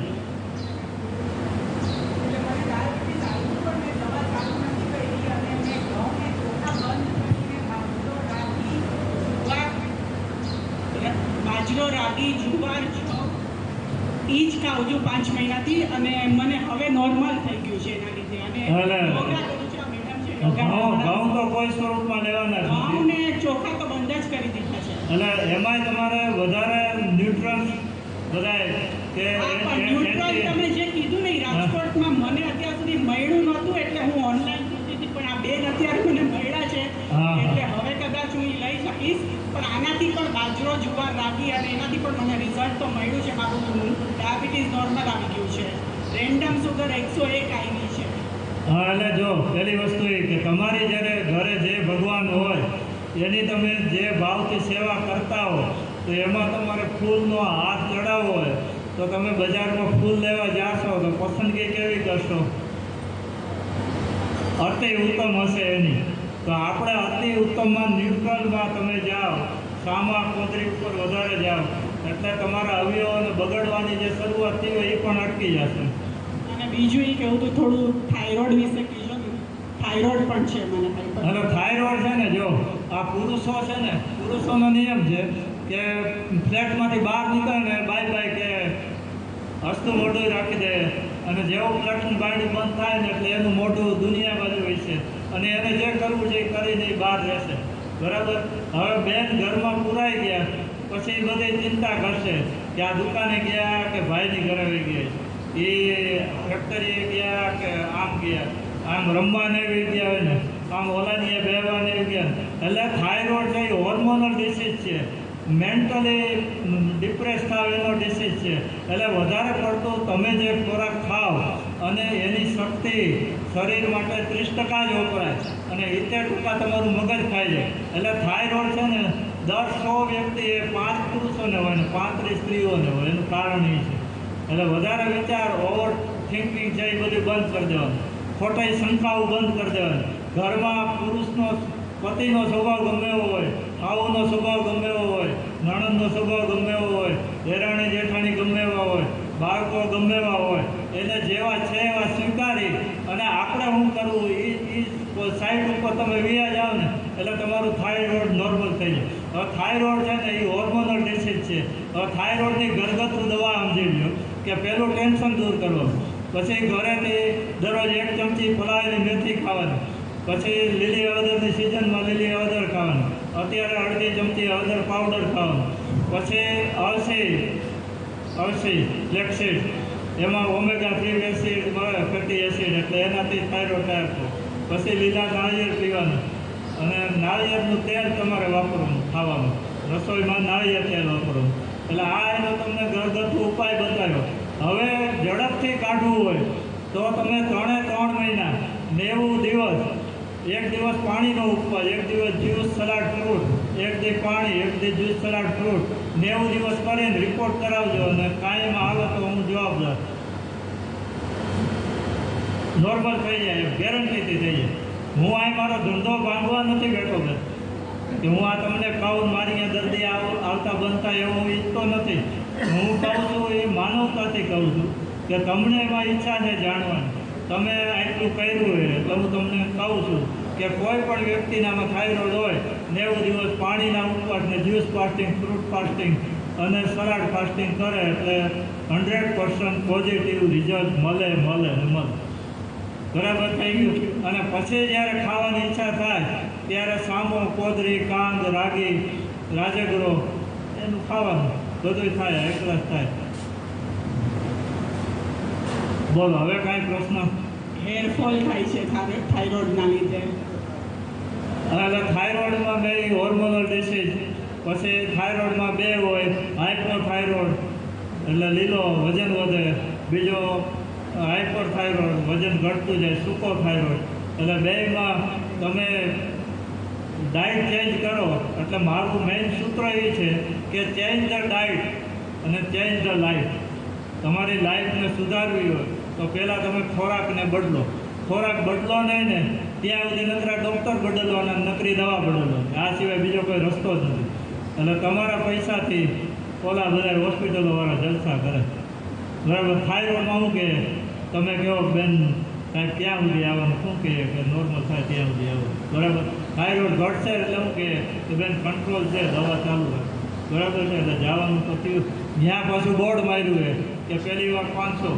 બાજરો, રાગી, જુવાર એ જ ખાઉં છું 5 મહિનાથી અને મને હવે નોર્મલ થઈ ગયું છે એના લીધે. અને યોગા કરું છું. મેડમ છે ઘઉં તો કોઈ સ્વરૂપમાં લેવાના ઘઉં ને ચોખા તો બંધ જ કરી દીધા છે. અને એમાંય તમારે વધારે ન્યુટ્રન્સ બધાય કે હા, પણ ન્યુટ્રલ તમે જે કીધું ને ઈ રાજકોટમાં મને અત્યાર સુધી મળ્યું નહોતું એટલે હું ઓનલાઈન પૂછતી હતી, પણ આ બેન અત્યારે મને મળ્યા છે હા. એટલે હવે કદાચ હું ઈ લઈ શકીશ. પણ આનાથી પણ બાજરો, જુવાર, રાગી અને એનાથી પણ મને રિઝલ્ટ તો મળ્યું છે. મારું ડાયાબિટીસ નોર્મલ આવી ગયું છે, રેન્ડમ સુગર 101 આવી છે. હા, એટલે જો પહેલી વસ્તુ એ કે તમારી જ્યારે ઘરે જે ભગવાન હોય એની તમે જે ભાવથી સેવા કરતા હો તો એમાં તમારે ફૂલનો હાથ ચડાવવો હોય તો તમે બજારમાં ફૂલ લેવા જાશો તો પસંદગી કેવી કરશો? અતિ ઉત્તમ હશે એની. તો આપણે અતિ ઉત્તમમાં ન્યુટ્રલમાં તમે જાઓ, સામા કોતરી ઉપર વધારે જાઓ એટલે તમારા અવયવોને બગડવાની જે શરૂઆત થઈ હોય એ પણ અટકી જશે. અને બીજું એ કેવું તો થોડું થાઇરોઇડ વિશે કહેજો ને. થાઇરોઇડ પણ છે મને. હવે થાઇરોઇડ છે ને, જો આ પુરુષો છે ને, પુરુષોનો નિયમ છે કે ફ્લેટમાંથી બહાર નીકળે ને બાય બાય કે હસતું મોઢું રાખી દે, અને જેવું ફ્લેટનું બાયણું બંધ થાય ને એટલે એનું મોઢું દુનિયા બાજુ હોય છે અને એને જે કરવું છે એ કરીને ઈ બહાર રહેશે. બરાબર? હવે બેન ઘરમાં પુરાઈ ગયા પછી એ બધી ચિંતા કરશે કે આ દુકાને ગયા કે ભાઈની ઘરે વહી ગયા, એ ફેક્ટરીએ ગયા કે આમ ગયા, આમ રમવાને એવી ગયા હોય ને, આમ ઓલાની બેવાને એવી ગયા. એટલે થાઇરોઇડ છે એ હોર્મોનલ ડિસીઝ છે, મેન્ટલી ડિપ્રેસ થાવ એનો ડિસીઝ છે. એટલે વધારે પડતું તમે જે ખોરાક ખાઓ અને એની શક્તિ શરીર માટે 30% જ વપરાય અને 70% તમારું મગજ ખાઈ જાય. એટલે થાઇરોઇડ છે ને 100 વ્યક્તિએ 5 પુરુષોને હોય ને 35 સ્ત્રીઓને હોય. એનું કારણ એ છે. એટલે વધારે વિચાર, ઓવર થિંકિંગ છે એ બધું બંધ કરી દેવાનું, ખોટી શંકાઓ બંધ કરી દેવાની. ઘરમાં પુરુષનો પતિનો સ્વભાવ ગમે એવો હોય, આવુનો સ્વભાવ ગમે એવો હોય, નણંદનો સ્વભાવ ગમે એવો હોય, દેરાણી જેઠાણી ગમે એવા હોય, બાળકો ગમે એવા હોય, એને જેવા છે એવા સ્વીકારી અને આપણે શું કરવું એ સાઈડ ઉપર તમે વ્યા જાઓ ને એટલે તમારું થાઇરોઇડ નોર્મલ થઈ જાય. હવે થાઇરોઇડ છે ને એ હોર્મોનલ ડિસીઝ છે. હવે થાઇરોઇડની ઘરગથ્થુ દવા સમજી લો કે પહેલું ટેન્શન દૂર કરવાનું, પછી ઘરેથી દરરોજ 1 ચમચી ફલાવેલી મેથી ખાવાની, પછી લીલી હળદરની સિઝનમાં લીલી હળદર ખાવાની, અત્યારે અડધી ચમચી હળદર પાવડર ખાવાનું, પછી અળસી ફ્લેક્સીડ, એમાં ઓમેગા 3 એસિડ મળે, ફેટી એસિડ, એટલે એનાથી થાઇરોઇડ તૈયાર થાય. પછી લીલા નાળિયેર પીવાનું અને નાળિયેરનું તેલ તમારે વાપરવાનું ખાવાનું, રસોઈમાં નાળિયેર તેલ વાપરવાનું. એટલે આ એનો તમને ઘરગથ્થુ ઉપાય બતાવ્યો. હવે ઝડપથી કાઢવું હોય તો તમે 3 મહિના 90 દિવસ, 1 દિવસ પાણીનો ઉપવાસ, 1 દિવસ જ્યુસ સલાડ ફ્રૂટ, 1 દી પાણી, 1 દી જ્યુસ સલાડ ફ્રૂટ, 90 દિવસ કરીને રિપોર્ટ કરાવજો અને કાયમ આવે તો હું જવાબદાર. નોર્મલ થઈ જાય, ગેરંટીથી થઈ જાય. હું આ મારો ધંધો ભાંગવા નથી બેઠો કે હું આ તમને કહું મારી અહીંયા દર્દી આવતા બનતા એવું હું ઈચ્છતો નથી. હું કહું છું એ માનવતાથી કહું છું કે તમને એમાં ઈચ્છા છે જાણવાની, તમે આટલું કર્યું હોય એટલે હું તમને કહું છું કે કોઈ પણ વ્યક્તિનામાં થાઇરોઇડ હોય 90 દિવસ પાણીના ઉપવાસ ને જ્યુસ ફાસ્ટિંગ, ફ્રૂટ ફાસ્ટિંગ અને સલાડ ફાસ્ટિંગ કરે એટલે 100% પોઝિટિવ રિઝલ્ટ મળે. બરાબર થઈ ગયું. અને પછી જ્યારે ખાવાની ઈચ્છા થાય ત્યારે સામો, કોદરી, કાંદ, રાગી, રાજગરો એનું ખાવાનું, બધું થાય, એકલા જ થાય. બોલો હવે કાંઈ પ્રશ્ન? હેરફોલ થાય છે થાઇરોઇડના લીધે. એટલે થાઇરોઇડમાં બે હોર્મોનલ ડિસીઝ, પછી થાઇરોઇડમાં 2 હોય, હાઇપોથાઇરોઇડ એટલે લીલો વજન વધે, બીજો હાઇપરથાઇરોઇડ વજન ઘટતું જાય, સૂકો થાઇરોઇડ. એટલે બેમાં તમે ડાયટ ચેન્જ કરો. એટલે મારું મેઇન સૂત્ર એ છે કે ચેન્જ ધ ડાયટ અને ચેન્જ ધ લાઈફ. તમારી લાઈફને સુધારવી હોય તો પહેલાં તમે ખોરાકને બદલો. ખોરાક બદલો નહીં ને ત્યાં સુધી નકરા ડૉક્ટર બદલવાના, નકરી દવા બદલવાની, આ સિવાય બીજો કોઈ રસ્તો જ નથી. એટલે તમારા પૈસાથી ઓલા બધા હોસ્પિટલોવાળા જલસા કરે. બરાબર? થાઇરોઇડમાં શું કહે, તમે કહો બેન સાહેબ ક્યાં સુધી આવવાનું, શું કહે કે નોર્મલ થાય ત્યાં સુધી આવવાનું. બરાબર? થાઇરોઇડ ઘટશે એટલે શું કહે કે બેન કંટ્રોલ છે, દવા ચાલુ હોય. બરાબર છે? એટલે જવાનું તો થયું. ત્યાં પાછું બોર્ડ માર્યું છે કે પહેલી વાર 500,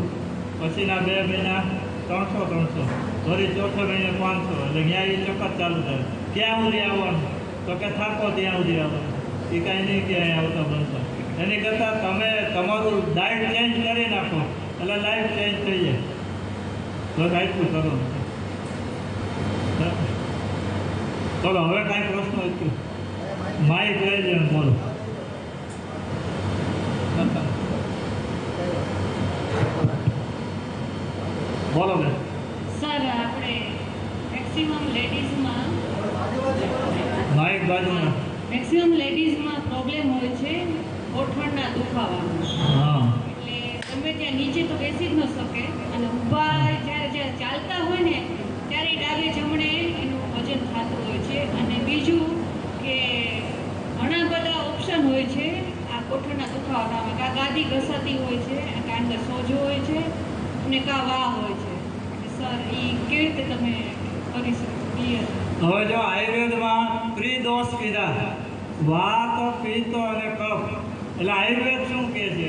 પછીના 2 મહિના 300, ફરી ચોથા મહિને 500. એટલે ત્યાં એ ચક્કર ચાલુ થાય. ક્યાં સુધી આવવાનું તો કે થાકો ત્યાં સુધી આવવાનું. એ કાંઈ નહીં ક્યાંય આવતા બનતા. એની કરતાં તમે તમારું ડાયટ ચેન્જ કરી નાખો એટલે લાઈફ ચેન્જ થઈ જાય. બસ આટલું કરો. ચલો હવે કાંઈ પ્રશ્ન હતું માઇક લઈ લે બોલો. બોલો બેન. સર આપણે મેક્સિમમ લેડીઝમાં પ્રોબ્લેમ હોય છે ગોઠણના દુખાવાનો. હા એટલે ગમે ત્યાં નીચે તો બેસી જ ન શકે અને ઊભા જ્યારે ચાલતા હોય ને ત્યારે ડાબે જમણે એનું વજન થતું હોય છે. અને બીજું કે ઘણા બધા ઓપ્શન હોય છે આ ગોઠણના દુખાવામાં. કાં ગાદી ઘસાતી હોય છે, કાં અંદર સોજો હોય છે અને કાં વાહ હોય છે. સર એ કેવી રીતે તમે કરી શકો ક્લિયર? હવે જો આયુર્વેદમાં ત્રિદોષ કીધા, વાત, પિત્ત અને કફ. એટલે આયુર્વેદ શું કહે છે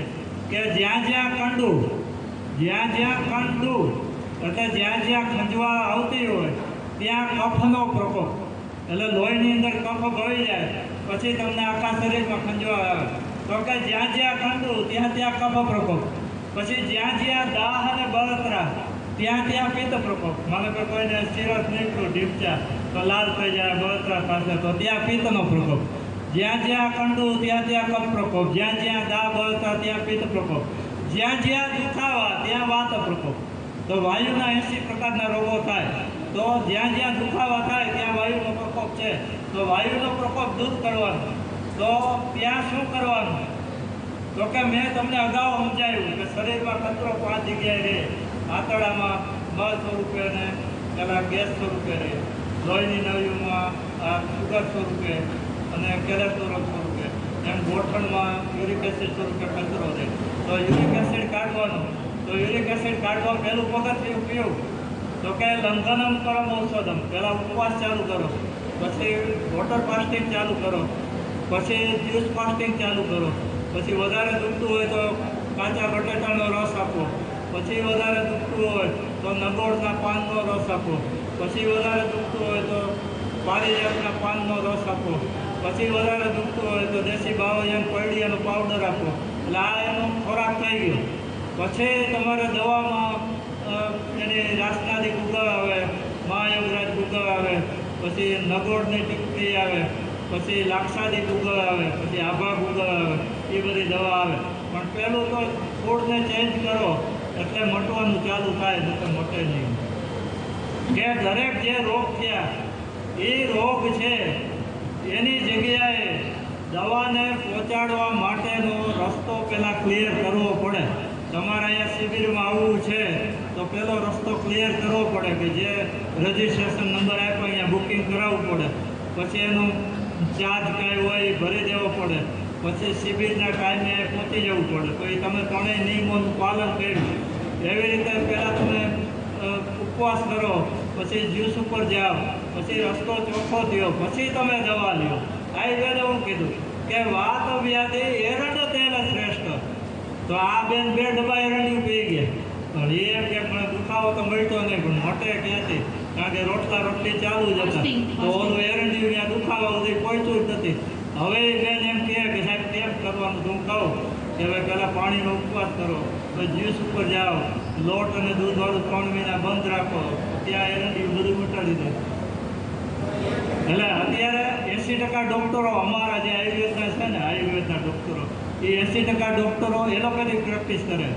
કે જ્યાં જ્યાં કંડુ એટલે જ્યાં જ્યાં ખંજવાળ આવતી હોય ત્યાં કફનો પ્રકોપ, એટલે લોહીની અંદર કફ ભળી જાય પછી તમને આખા શરીરમાં ખંજવાળ આવે. તો કે જ્યાં જ્યાં કંડુ ત્યાં ત્યાં કફ પ્રકોપ. પછી જ્યાં જ્યાં દાહ અને બળતરા ત્યાં ત્યાં પિત્ત પ્રકોપ. માનો કે કોઈને સિરસ નીકળ્યું ઢીપચા તો લાલ થઈ જાય, બળતરા થશે તો ત્યાં પિત્તનો પ્રકોપ. જ્યાં જ્યાં કંડુ ત્યાં ત્યાં કફ પ્રકોપ. જ્યાં જ્યાં દાહ બળતરા ત્યાં પિત્ત પ્રકોપ. જ્યાં જ્યાં દુખાવા ત્યાં વાત પ્રકોપ. તો વાયુના 80 પ્રકારના રોગો થાય. તો જ્યાં જ્યાં દુખાવા થાય ત્યાં વાયુનો પ્રકોપ છે. તો વાયુનો પ્રકોપ દૂર કરવાનો. તો ત્યાં શું કરવાનું? તો કે મેં તમને અગાઉ સમજાવ્યું કે શરીરમાં કચરો 5 જગ્યાએ રહે. આંતરડામાં મળ સ્વરૂપે ને પેલા ગેસ સ્વરૂપે રહે, લોહીની નળીઓમાં સુગર સ્વરૂપે અને કેલેસ્ટ્રોલ સ્વરૂપે, એમ ગોઠણમાં યુરિક એસિડ સ્વરૂપે કચરો રહે. તો યુરિક એસિડ કાઢવાનું. તો યુરિક એસિડ કાઢવા પહેલું પગથિયું કયું? તો કે લંઘનમ પરમ ઔષધમ. પહેલાં ઉપવાસ ચાલુ કરો, પછી વોટર ફાસ્ટિંગ ચાલુ કરો, પછી જ્યુસ ફાસ્ટિંગ ચાલુ કરો, પછી વધારે દુખતું હોય તો કાચા બટેટાનો રસ આપો, પછી વધારે દુખતું હોય તો નગોળના પાનનો રસ આપો, પછી વધારે દુખતું હોય તો પારિજાતના પાનનો રસ આપો, પછી વધારે દુખતું હોય તો દેશી બાવળિયાનો કોયડિયાનો પાવડર આપો. એટલે આ એનો ખોરાક થઈ ગયો. પછી તમારે દવામાં એની રાસનાદી ગુગળ આવે, મહાયોગરાજ ગુગળ આવે, પછી નગોળની ટીકડી આવે, પછી લાક્ષાદી ગુગળ આવે, પછી આભા ગુગળ આવે, એ બધી દવા આવે. પણ પહેલું તો ફૂડને ચેન્જ કરો એટલે મટવાનું ચાલુ થાય, નહીંતર મટે નહીં. કે દરેક જે રોગ થયા એ રોગ છે એની જગ્યાએ દવાને પહોંચાડવા માટેનો રસ્તો પહેલાં ક્લિયર કરવો પડે. તમારે અહીંયા શિબિરમાં આવવું છે તો પહેલો રસ્તો ક્લિયર કરવો પડે કે જે રજિસ્ટ્રેશન નંબર આપ્યો અહીંયા બુકિંગ કરાવવું પડે. પછી એનું ચાર્જ કાંઈ હોય એ ભરી દેવો પડે. પછી શિબિરના ટાઈમે પહોંચી જવું પડે. તો એ તમે ત્રણેય નિયમોનું પાલન કર્યું. એવી રીતે પહેલાં તમે ઉપવાસ કરો, પછી જ્યુસ ઉપર જાઓ, પછી રસ્તો ચોખ્ખો થયો, પછી તમે દવા લ્યો. આયુર્વેદે એવું કીધું કે વાત વ્યાધિ એરંડ તેલ શ્રેષ્ઠ. તો આ બેન 2 ડબ્બા એરંડિયું પી ગયા. પણ એ એમ કે મને દુખાવો તો મળતો નહીં, પણ મોટે ક્યાંથી? કારણ કે રોટલી ચાલુ જ હતા. તો ઓલું એરંડિયું ત્યાં દુખાવા સુધી પહોંચ્યું જ નથી. હવે એ બેન એમ કહે કે સાહેબ કેમ કરવાનું? હું કહું કે હવે પહેલાં પાણીનો ઉપવાસ કરો, પછી જ્યુસ ઉપર જાઓ, લોટ અને દૂધવાળું 3 મહિના બંધ રાખો, ત્યાં એરંડિયું બધું મટાડી દે. એટલે અત્યારે 80% ડૉક્ટરો અમારા જે આયુર્વેદના છે ને, આયુર્વેદના ડૉક્ટરો એ 80% ડૉક્ટરો એલોપેથિક પ્રેક્ટિસ કરે.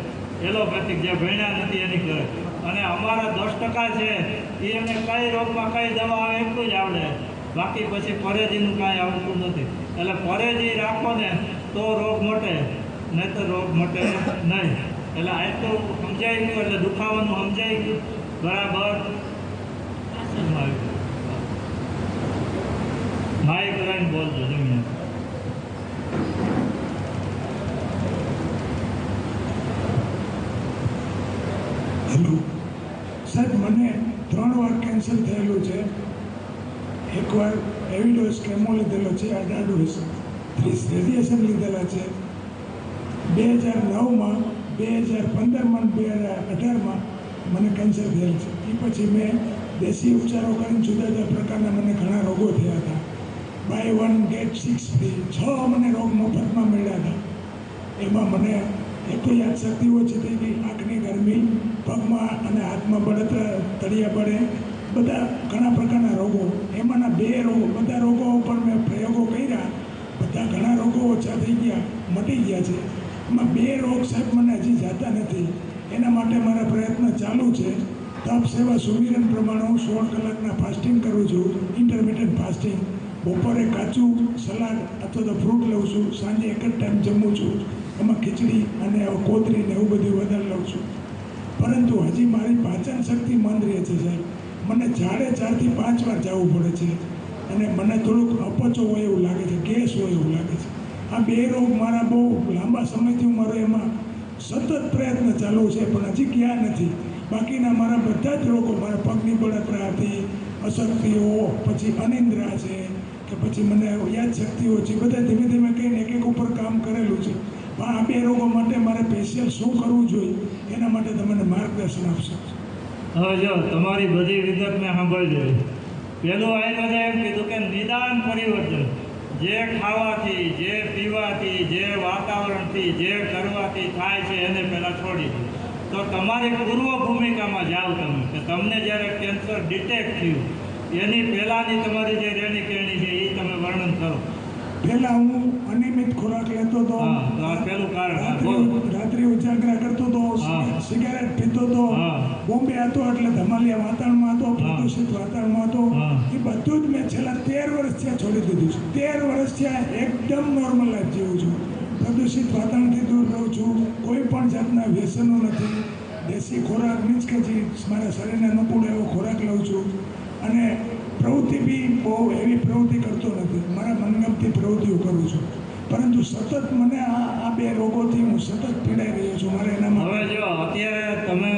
એલોપેથિક જે ભણ્યા નથી એની કરે. અને અમારા 10% છે એ એમને કઈ રોગમાં કઈ દવા આવે એટલું જ આવડે. બાકી પછી પરેજીનું કાંઈ આવડતું નથી. એટલે પરેજી રાખો ને તો રોગ મટે, નહીં તો રોગ મટે નહીં. એટલે આટલું સમજાઈ ગયું. એટલે દુખાવાનું સમજાઈ ગયું બરાબર. માઇક લઈને બોલજો જમીન. હેલો સાહેબ, મને 3 વાર કેન્સર થયેલું છે. એકવાર એવિડોસ કેમો લીધેલો છે, 18 ડોઝ, 30 રેડિયેશન લીધેલા છે. 2009માં, 2015માં, 2018માં મને કેન્સર થયેલ છે. એ પછી મેં દેશી ઉપચારો કરીને જુદા જુદા પ્રકારના મને ઘણા રોગો થયા હતા. બાય 1 ગેટ 6 ફ્રી 6 મને રોગ મફતમાં મળ્યા હતા. એમાં મને એક તો યાદશક્તિ ઓછી થઈ ગઈ, આંખની ગરમી, પગમાં અને હાથમાં બળતરા, તળિયા બળે, બધા ઘણા પ્રકારના રોગો. એમાંના 2 રોગો, બધા રોગો ઉપર મેં પ્રયોગો કર્યા, બધા ઘણા રોગો ઓછા થઈ ગયા, મટી ગયા છે. એમાં 2 રોગ સાહેબ મને હજી જતા નથી. એના માટે મારા પ્રયત્ન ચાલુ છે. તપ સેવા સુમિરન પ્રમાણે હું 16 કલાકના ફાસ્ટિંગ કરું છું, ઇન્ટરમિડિયેટ ફાસ્ટિંગ. બપોરે કાચું સલાડ અથવા તો ફ્રૂટ લઉં છું, સાંજે એક જ ટાઈમ જમું છું, એમાં ખીચડી અને કોતરી ને એવું બધું વધારે લઉં છું. પરંતુ હજી મારી પાચન શક્તિ મંદ રહે છે સાહેબ. મને ઝાડે 4 થી 5 વાર જવું પડે છે અને મને થોડુંક અપચો હોય એવું લાગે છે, ગેસ હોય એવું લાગે છે. આ 2 રોગ મારા બહુ લાંબા સમયથી મારો એમાં સતત પ્રયત્ન ચાલુ છે, પણ હજી ગયા નથી. બાકીના મારા બધા જ રોગો, મારા પગની બળતરાથી, અશક્તિઓ, પછી અનિંદ્રા છે કે પછી મને યાદશક્તિ ઓછી, બધા ધીમે ધીમે કહીને એક ઉપર કામ કરેલું છે. પણ આ 2 રોગો માટે મારે સ્પેશિયલ શું કરવું જોઈએ એના માટે તમને માર્ગદર્શન આપશો? હવે જો તમારી બધી વિગત મેં સાંભળી લીધી. પહેલું આયુર્વેદે એમ કીધું કે નિદાન પરિવર્તન, જે ખાવાથી, જે પીવાથી, જે વાતાવરણથી, જે કરવાથી થાય છે એને પહેલાં છોડી દો. તો તમારી પૂર્વ ભૂમિકામાં જાઓ તમે, કે તમને જ્યારે કેન્સર ડિટેક્ટ થયું એની પહેલાંની તમારી જે રહેણી કહેણી છે એ તમે વર્ણન કરો. પહેલાં હું અનિયમિત ખોરાક લેતો હતો, હા, તો આ પહેલું કારણ. બોલો. રાત્રિ ઉજાગરા કરતો હતો, હા. સિગારેટ પીતો હતો, હા. બોમ્બે હતો એટલે ધમાલિયા વાતાવરણમાં હતો, પ્રદૂષિત વાતાવરણમાં હતો. હા. એ બધું જ મેં છેલ્લા 13 વર્ષ થયા છોડી દીધું છે. 13 વર્ષ થયા એકદમ નોર્મલ લાઈફ જીવું છું. પ્રદૂષિત વાતાવરણથી દૂર રહું છું, કોઈ પણ જાતના વ્યસનો નથી. દેશી ખોરાક મીન્સ કે જે મારા શરીરને અનુકૂળ એવો ખોરાક લઉં છું અને પ્રવૃત્તિ બી બહુ એવી પ્રવૃત્તિ કરતો નથી. મારા મનગમતી પ્રવૃત્તિઓ કરું છું, પરંતુ સતત મને આ 2 રોગોથી હું સતત પીડાઈ રહ્યો છું. મારે એના હવે માટે જો અત્યારે તમે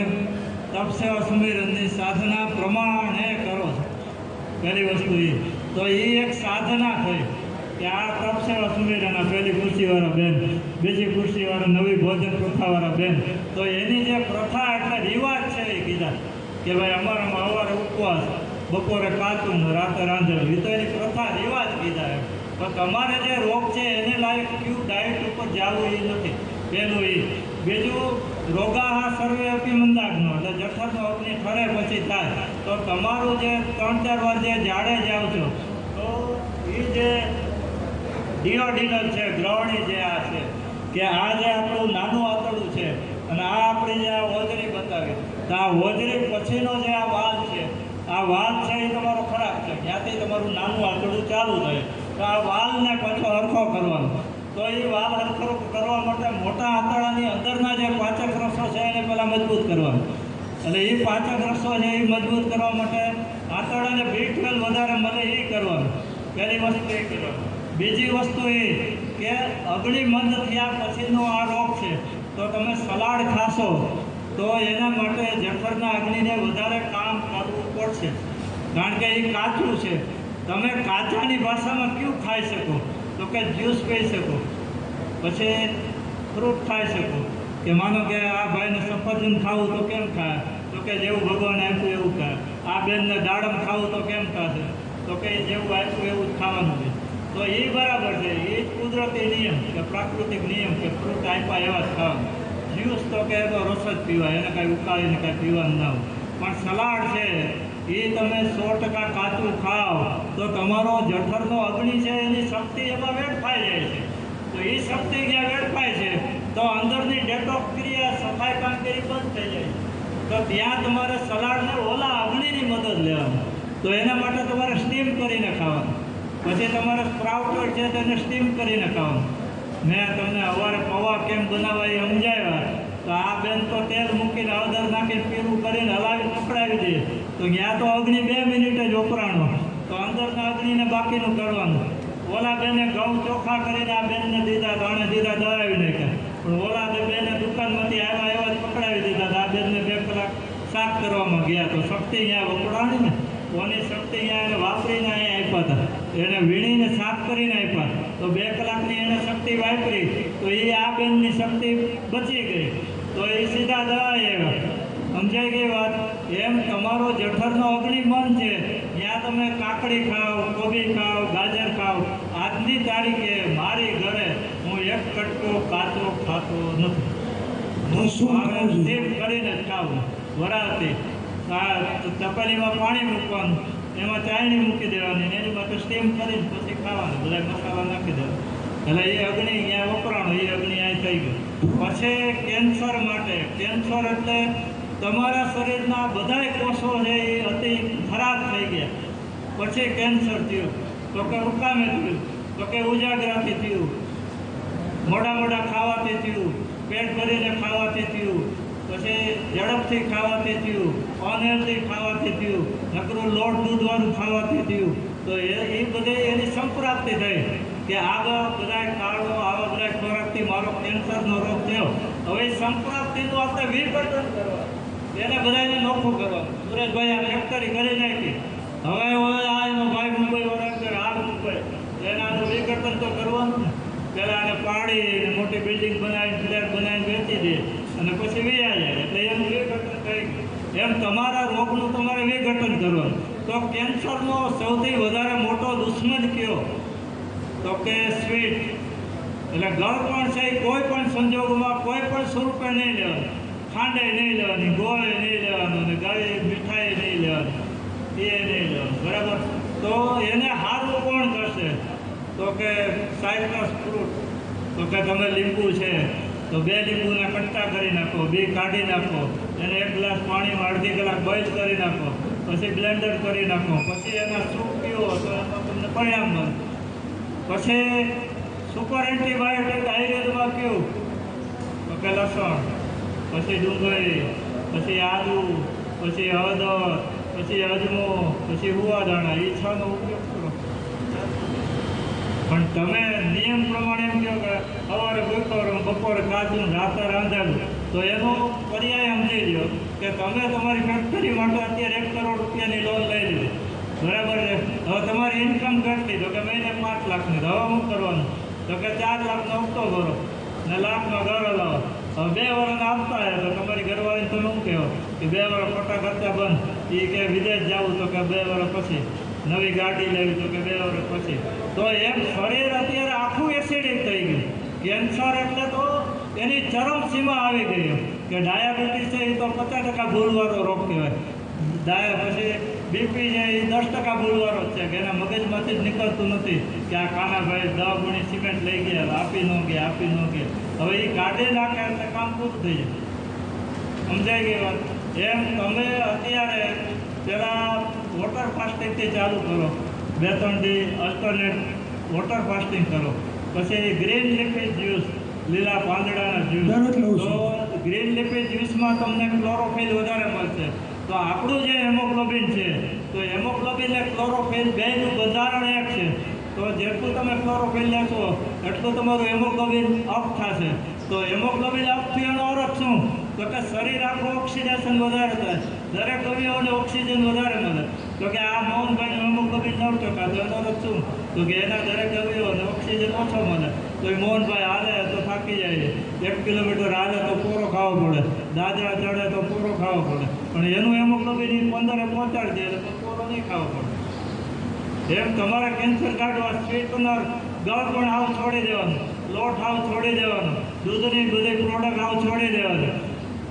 તપ સેવા સુમિરનની સાધના પ્રમાણે કરો છો, પહેલી વસ્તુ એ તો એ એક સાધના થઈ કે આ તપ સેવા સુમિરન, આ પહેલી ખુરશીવાળા બેન, બીજી ખુરશીવાળા નવી ભોજન પ્રથાવાળા બેન, તો એની જે પ્રથા એટલે રિવાજ છે એ કીધા કે ભાઈ અમારામાં સવારે ઉપવાસ, બપોરે કાચું, રાતે રાંધેલું, એ તો એની પ્રથા રિવાજ કીધા એમ. તો તમારે જે રોગ છે એને લાયક કયું ડાયટ ઉપર જવું એ નથી, પહેલું એ. બીજું, રોગાહ સર્વે અપી મંદાગ્નો, એટલે જઠરનો અગ્નિ ઠરે પછી થાય. તો તમારું જે 3-4 વાર જે ઝાડે જાઓ છો, તો એ જે ડિયોડિનલ છે, ગ્રહણી જે આ છે, કે આ જે આપણું નાનું આંતરડું છે અને આ આપણી જે આ હોજરી બતાવી, તો આ હોજરી પછીનો જે આ વાલ છે, આ વાલ છે એ તમારો ખરાબ છે. ત્યાંથી તમારું નાનું આંતરડું ચાલુ થાય, તો આ વાલને પાછો હરખો કરવાનો. તો એ વાલ હરખો કરવા માટે મોટા આંતરડાની અંદરના જે પાચક રસો છે એને પહેલાં મજબૂત કરવાનું. એટલે એ પાચક રસો છે એ મજબૂત કરવા માટે આંતરડાને B12 વધારે મળે એ કરવાનું. પહેલી વસ્તુ એ કરવાનું. બીજી વસ્તુ એ કે અગ્નિમંદ થયા પછીનો આ રોગ છે, તો તમે સલાડ ખાશો તો એના માટે જઠરના અગ્નિને વધારે કામ કરવું પડશે, કારણ કે એ કાચું છે. તમે કાચાની ભાષામાં કયું ખાઈ શકો? તો કે જ્યુસ પી શકો, પછી ફ્રૂટ ખાઈ શકો. કે માનો કે આ ભાઈને સફરજન ખાવું તો કેમ ખાય? તો કે જેવું ભગવાને આપ્યું એવું ખાય. આ બેનને દાડમ ખાવું તો કેમ ખાશે? તો કે જેવું આપ્યું એવું જ ખાવાનું છે. તો એ બરાબર છે, એ જ કુદરતી નિયમ કે પ્રાકૃતિક નિયમ કે ફ્રૂટ આપ્યા એવા જ ખાવાનું. જ્યુસ તો કે એનો રસ જ પીવાય, એને કાંઈ ઉકાળીને કાંઈ પીવાનું ના હોય. પણ સલાડ છે એ તમે 100% કાચું ખાઓ તો તમારો જઠરનો અગ્નિ છે એની શક્તિ એમાં વેડફાઈ જાય છે. તો એ શક્તિ જ્યાં વેડફાય છે તો અંદરની ડેટોક્સ ક્રિયા, સફાઈ કામગીરી બંધ થઈ જાય. તો ત્યાં તમારે સલાડને ઓલા અગ્નિની મદદ લેવાની. તો એના માટે તમારે સ્ટીમ કરીને ખાવાનું. પછી તમારે સ્પ્રાઉટ છે તેને સ્ટીમ કરીને ખાવાનું. મેં તમને સવારે પૌવા કેમ બનાવવા એ સમજાવ્યા. તો આ બેન તો તેલ મૂકીને હળદર નાખીને પીળું કરીને હલાવી પકડાવી દે, તો ત્યાં તો અગ્નિ 2 મિનિટ જ વપરાણો, તો અંદરના અગ્નિને બાકીનું કરવાનું. ઓલા બેને ઘઉં ચોખ્ખા કરીને આ બેનને દીધા, તો આને દીધા દળાવી નાખ્યા. પણ ઓલા બેને દુકાનમાંથી આવ્યા એવા જ પકડાવી દીધા, તો આ બેનને 2 કલાક સાફ કરવામાં ગયા. તો શક્તિ અહીંયા વપરાણી ને, ઓની શક્તિ અહીંયા એને વાપરીને અહીંયા આપ્યા હતા, એને વીણીને સાફ કરીને આપ્યા. તો 2 કલાકની એને શક્તિ વાપરી, તો એ આ બેનની શક્તિ બચી ગઈ, તો એ સીધા દળાઈ આવ્યા. સમજાઈ ગઈ વાત? એમ તમારો જઠરનો અગ્નિ બંધ છે, ત્યાં તમે કાકડી ખાઓ, કોબી ખાઓ, ગાજર ખાઓ, આજની તારીખે મારી ઘરે હું એક કટકો કાચો ખાતો નથી. હું મારે સ્ટીમ કરીને જ ખાવું. વરાળથી તપેલીમાં પાણી મૂકવાનું, એમાં ચાયણી મૂકી દેવાની, એની માટે સ્ટીમ કરીને પછી ખાવાનું, બધા મસાલા નાખી દેવાના. એટલે એ અગ્નિ ત્યાં વપરાણો, એ અગ્નિ અહીં થઈ ગયું. પછી કેન્સર માટે, કેન્સર એટલે તમારા શરીરના બધાય કોષો છે એ અતિ ખરાબ થઈ ગયા. પછી કેન્સર થયું તો કે ઉકામે થયું, તો કે ઉજાગરાથી થયું, મોડા ખાવાથી થયું, પેટ ભરીને ખાવાથી થયું, પછી ઝડપથી ખાવાથી થયું, અનહેલ્ધી ખાવાથી થયું, નકરું લોટ દૂધવાળું ખાવાથી થયું. તો એ બધે એની સંપ્રાપ્તિ થઈ કે આગળ બધા કાળો આવા બધા ખોરાકથી મારો કેન્સરનો રોગ થયો. હવે સંપ્રાપ્તિનું આપણે વિઘટન કરવા, એને બધાને નોખું કરવાનું. સુરેશભાઈ આ ફેક્ટરી કરી નાખી, હવે આ એનો ભાઈ મુંબઈ વડાંકર આ મુંબઈ, એનાનું વિઘટન તો કરવાનું ને. પહેલાં એને પાડીને મોટી બિલ્ડિંગ બનાવીને ફ્લેટ બનાવીને વેચી દે અને પછી વેચાઈ જાય, એટલે એનું વિઘટન થઈ ગયું. એમ તમારા રોગનું તમારે વિઘટન કરવાનું. તો કેન્સરનો સૌથી વધારે મોટો દુશ્મન કયો? તો કે સ્વીટ. એટલે ગળપણ છે એ કોઈ પણ સંજોગોમાં કોઈ પણ સ્વરૂપે નહીં લેવાનું. ખાંડે નહીં લેવાની, ગોળે નહીં લેવાનું, અને ગાળી મીઠાઈ નહીં લેવાની, એ નહીં લેવાનું. બરાબર? તો એને સારું કોણ કરશે? તો કે સાઇટ્રસ ફ્રૂટ. તો કે તમે લીંબુ છે તો 2 લીંબુના કટકા કરી નાખો, 2 કાઢી નાખો, એને 1 ગ્લાસ પાણીમાં અડધી કલાક બોઇલ કરી નાખો, પછી બ્લેન્ડર કરી નાખો, પછી એના સૂપ પીવો તો એમાં તમને પરિણામ મળે. પછી સુપર એન્ટીબાયોટિક આયુર્વેદમાં કયું? તો કે લસણ, પછી ડુંગળી, પછી આદુ, પછી હળદર, પછી અજમો, પછી હુવાદાણા, એ 6નો ઉપયોગ કરો. પણ તમે નિયમ પ્રમાણે એમ કહો કે સવારે બપોરે બપોરે ખાધું, રાતે રાંધેલું, તો એનો પર્યાય સમજી લો કે તમે તમારી ફેક્ટરી માટે અત્યારે 1 કરોડ રૂપિયાની લોન લઈ લીધી. બરાબર છે? હવે તમારી ઇન્કમ કેટલી? તો કે મહિને 5 લાખની. હવે શું કરવાનું? તો કે 4 લાખનો હપ્તો ભરો ને લાખનો ઘર લાવો. હવે 2 વર્ષના આપતા હોય તો તમારી ઘરવાળીને તમે શું કહો કે 2 વર્ષ ખોટા ખર્ચા બંધ. એ કે વિદેશ જવું તો કે 2 વર્ષ પછી, નવી ગાડી લેવી તો કે 2 વર્ષ પછી. તો એમ શરીર અત્યારે આખું એસિડિક થઈ ગયું. કેન્સર એટલે તો એની ચરમ સીમા આવી ગઈ કે ડાયાબિટીસ છે એ તો 50% ભૂલવાળો રોગ કહેવાય. પછી બીપી છે એ 10% ભૂલવાળો જ છે કે એના મગજમાંથી જ નીકળતું નથી કે આ કાનાભાઈ 10 ગણી સિમેન્ટ લઈ ગયા, આપી ન ગયા. હવે એ કાઢી નાખે એટલે કામ પૂરું થઈ જાય. સમજાઈ ગઈ વાત? એમ તમે અત્યારે પહેલાં વોટર ફાસ્ટિંગથી ચાલુ કરો, 2-3 દી અલ્ટરનેટ વોટર ફાસ્ટિંગ કરો. પછી ગ્રીન લીફી જ્યુસ, લીલા પાંદડાના જ્યુસ. તો ગ્રીન લીફી જ્યુસમાં તમને ક્લોરોફિલ વધારે મળશે. તો આપણું જે હેમોગ્લોબિન છે, તો હેમોગ્લોબિન અને ક્લોરોફિલ બેનું બંધારણ એક છે. તો જેટલું તમે ક્લોરોફિલ લેશો એટલું તમારું હેમોગ્લોબિન અપ થશે. તો હેમોગ્લોબિન અપ થયાનો અર્થ શું? તો કે શરીર આખું ઓક્સિડેશન વધારે થાય, દરેક અવયવોને ઓક્સિજન વધારે મળે. તો કે આ મોહનભાઈનું હેમોગ્લોબિન 9%, તો એનો અર્થ શું? તો કે એના દરેક અવયવોને ઓક્સિજન ઓછો મળે. તો એ મોહનભાઈ હાલે તો થાકી જાય, 1 કિલોમીટર હાલે તો પૂરો ખાવો પડે, દાદરા ચડે તો પૂરો ખાવો પડે, પણ એનું હેમોગ્લોબિન 15 પહોંચાડી દે તો પૂરો નહીં ખાવો પડે. એમ તમારે કેન્સર કાઢવા સ્વીટનર, ગળ પણ હાવ છોડી દેવાનું, લોટ હાવ છોડી દેવાનો, દૂધની બધી પ્રોડક્ટ હાવ છોડી દેવાની.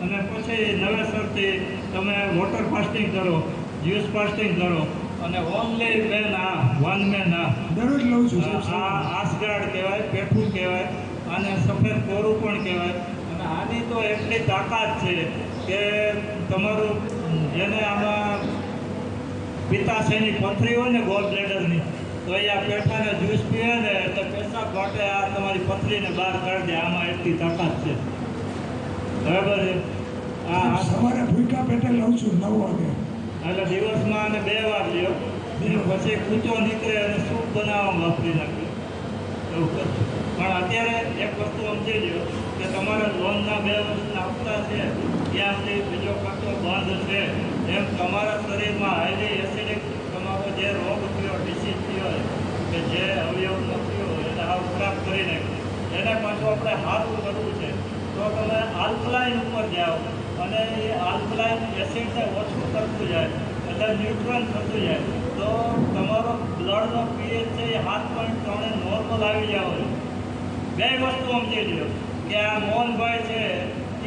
અને પછી નવેસરથી તમે વોટર ફાસ્ટિંગ કરો, જ્યુસ ફાસ્ટિંગ કરો, અને ઓનલી મેન આ 1 મેન આ દરરોજ લઉં છું સાહેબ. આ આસગાડ કહેવાય, પેઠું કહેવાય, અને સફેદ કોરું પણ કહેવાય. અને આની તો એટલી તાકાત છે કે તમારું જેને આમાં પિત્તાશયની પથરી હોય ને, ગોલ બ્લેડરની, તો એ આ પેઠાને જ્યુસ પીવે ને એટલે પેશાબ માટે આ તમારી પથરીને બહાર કાઢી દે. આમાં એટલી તાકાત છે. બરાબર છે? સવારે ભૂકા પેટે લઉં છું 9 વાગે. એટલે દિવસમાં અને 2 વાર લ્યો, પછી કૂચો નીકળે અને સૂપ બનાવવામાં વાપરી નાખ્યો, એવું કરશું. પણ અત્યારે એક વસ્તુ સમજી લો કે તમારા લોનના 2 વર્ષના હપ્તા છે, ત્યાં સુધી બીજો ખર્ચો બંધ છે. એમ તમારા શરીરમાં હાઈલી એસિડિક તમારો જે રોગ થયો, ડિસીઝ થયો, કે જે અવયવનો થયો એને હાવ ખરાબ કરી નાખ્યો, એને પાછું આપણે સારું કરવું છે. તો તમે આલ્કલાઇન ઉપર જાઓ અને એ આલ્કલાઇન એસિડને ઓછું કરતું જાય એટલે ન્યુટ્રલ થતું જાય તો તમારો બ્લડનો પીએચ છે એ 7.3 નોર્મલ આવી જાવ. બે વસ્તુ સમજી લો કે આ મોહનભાઈ છે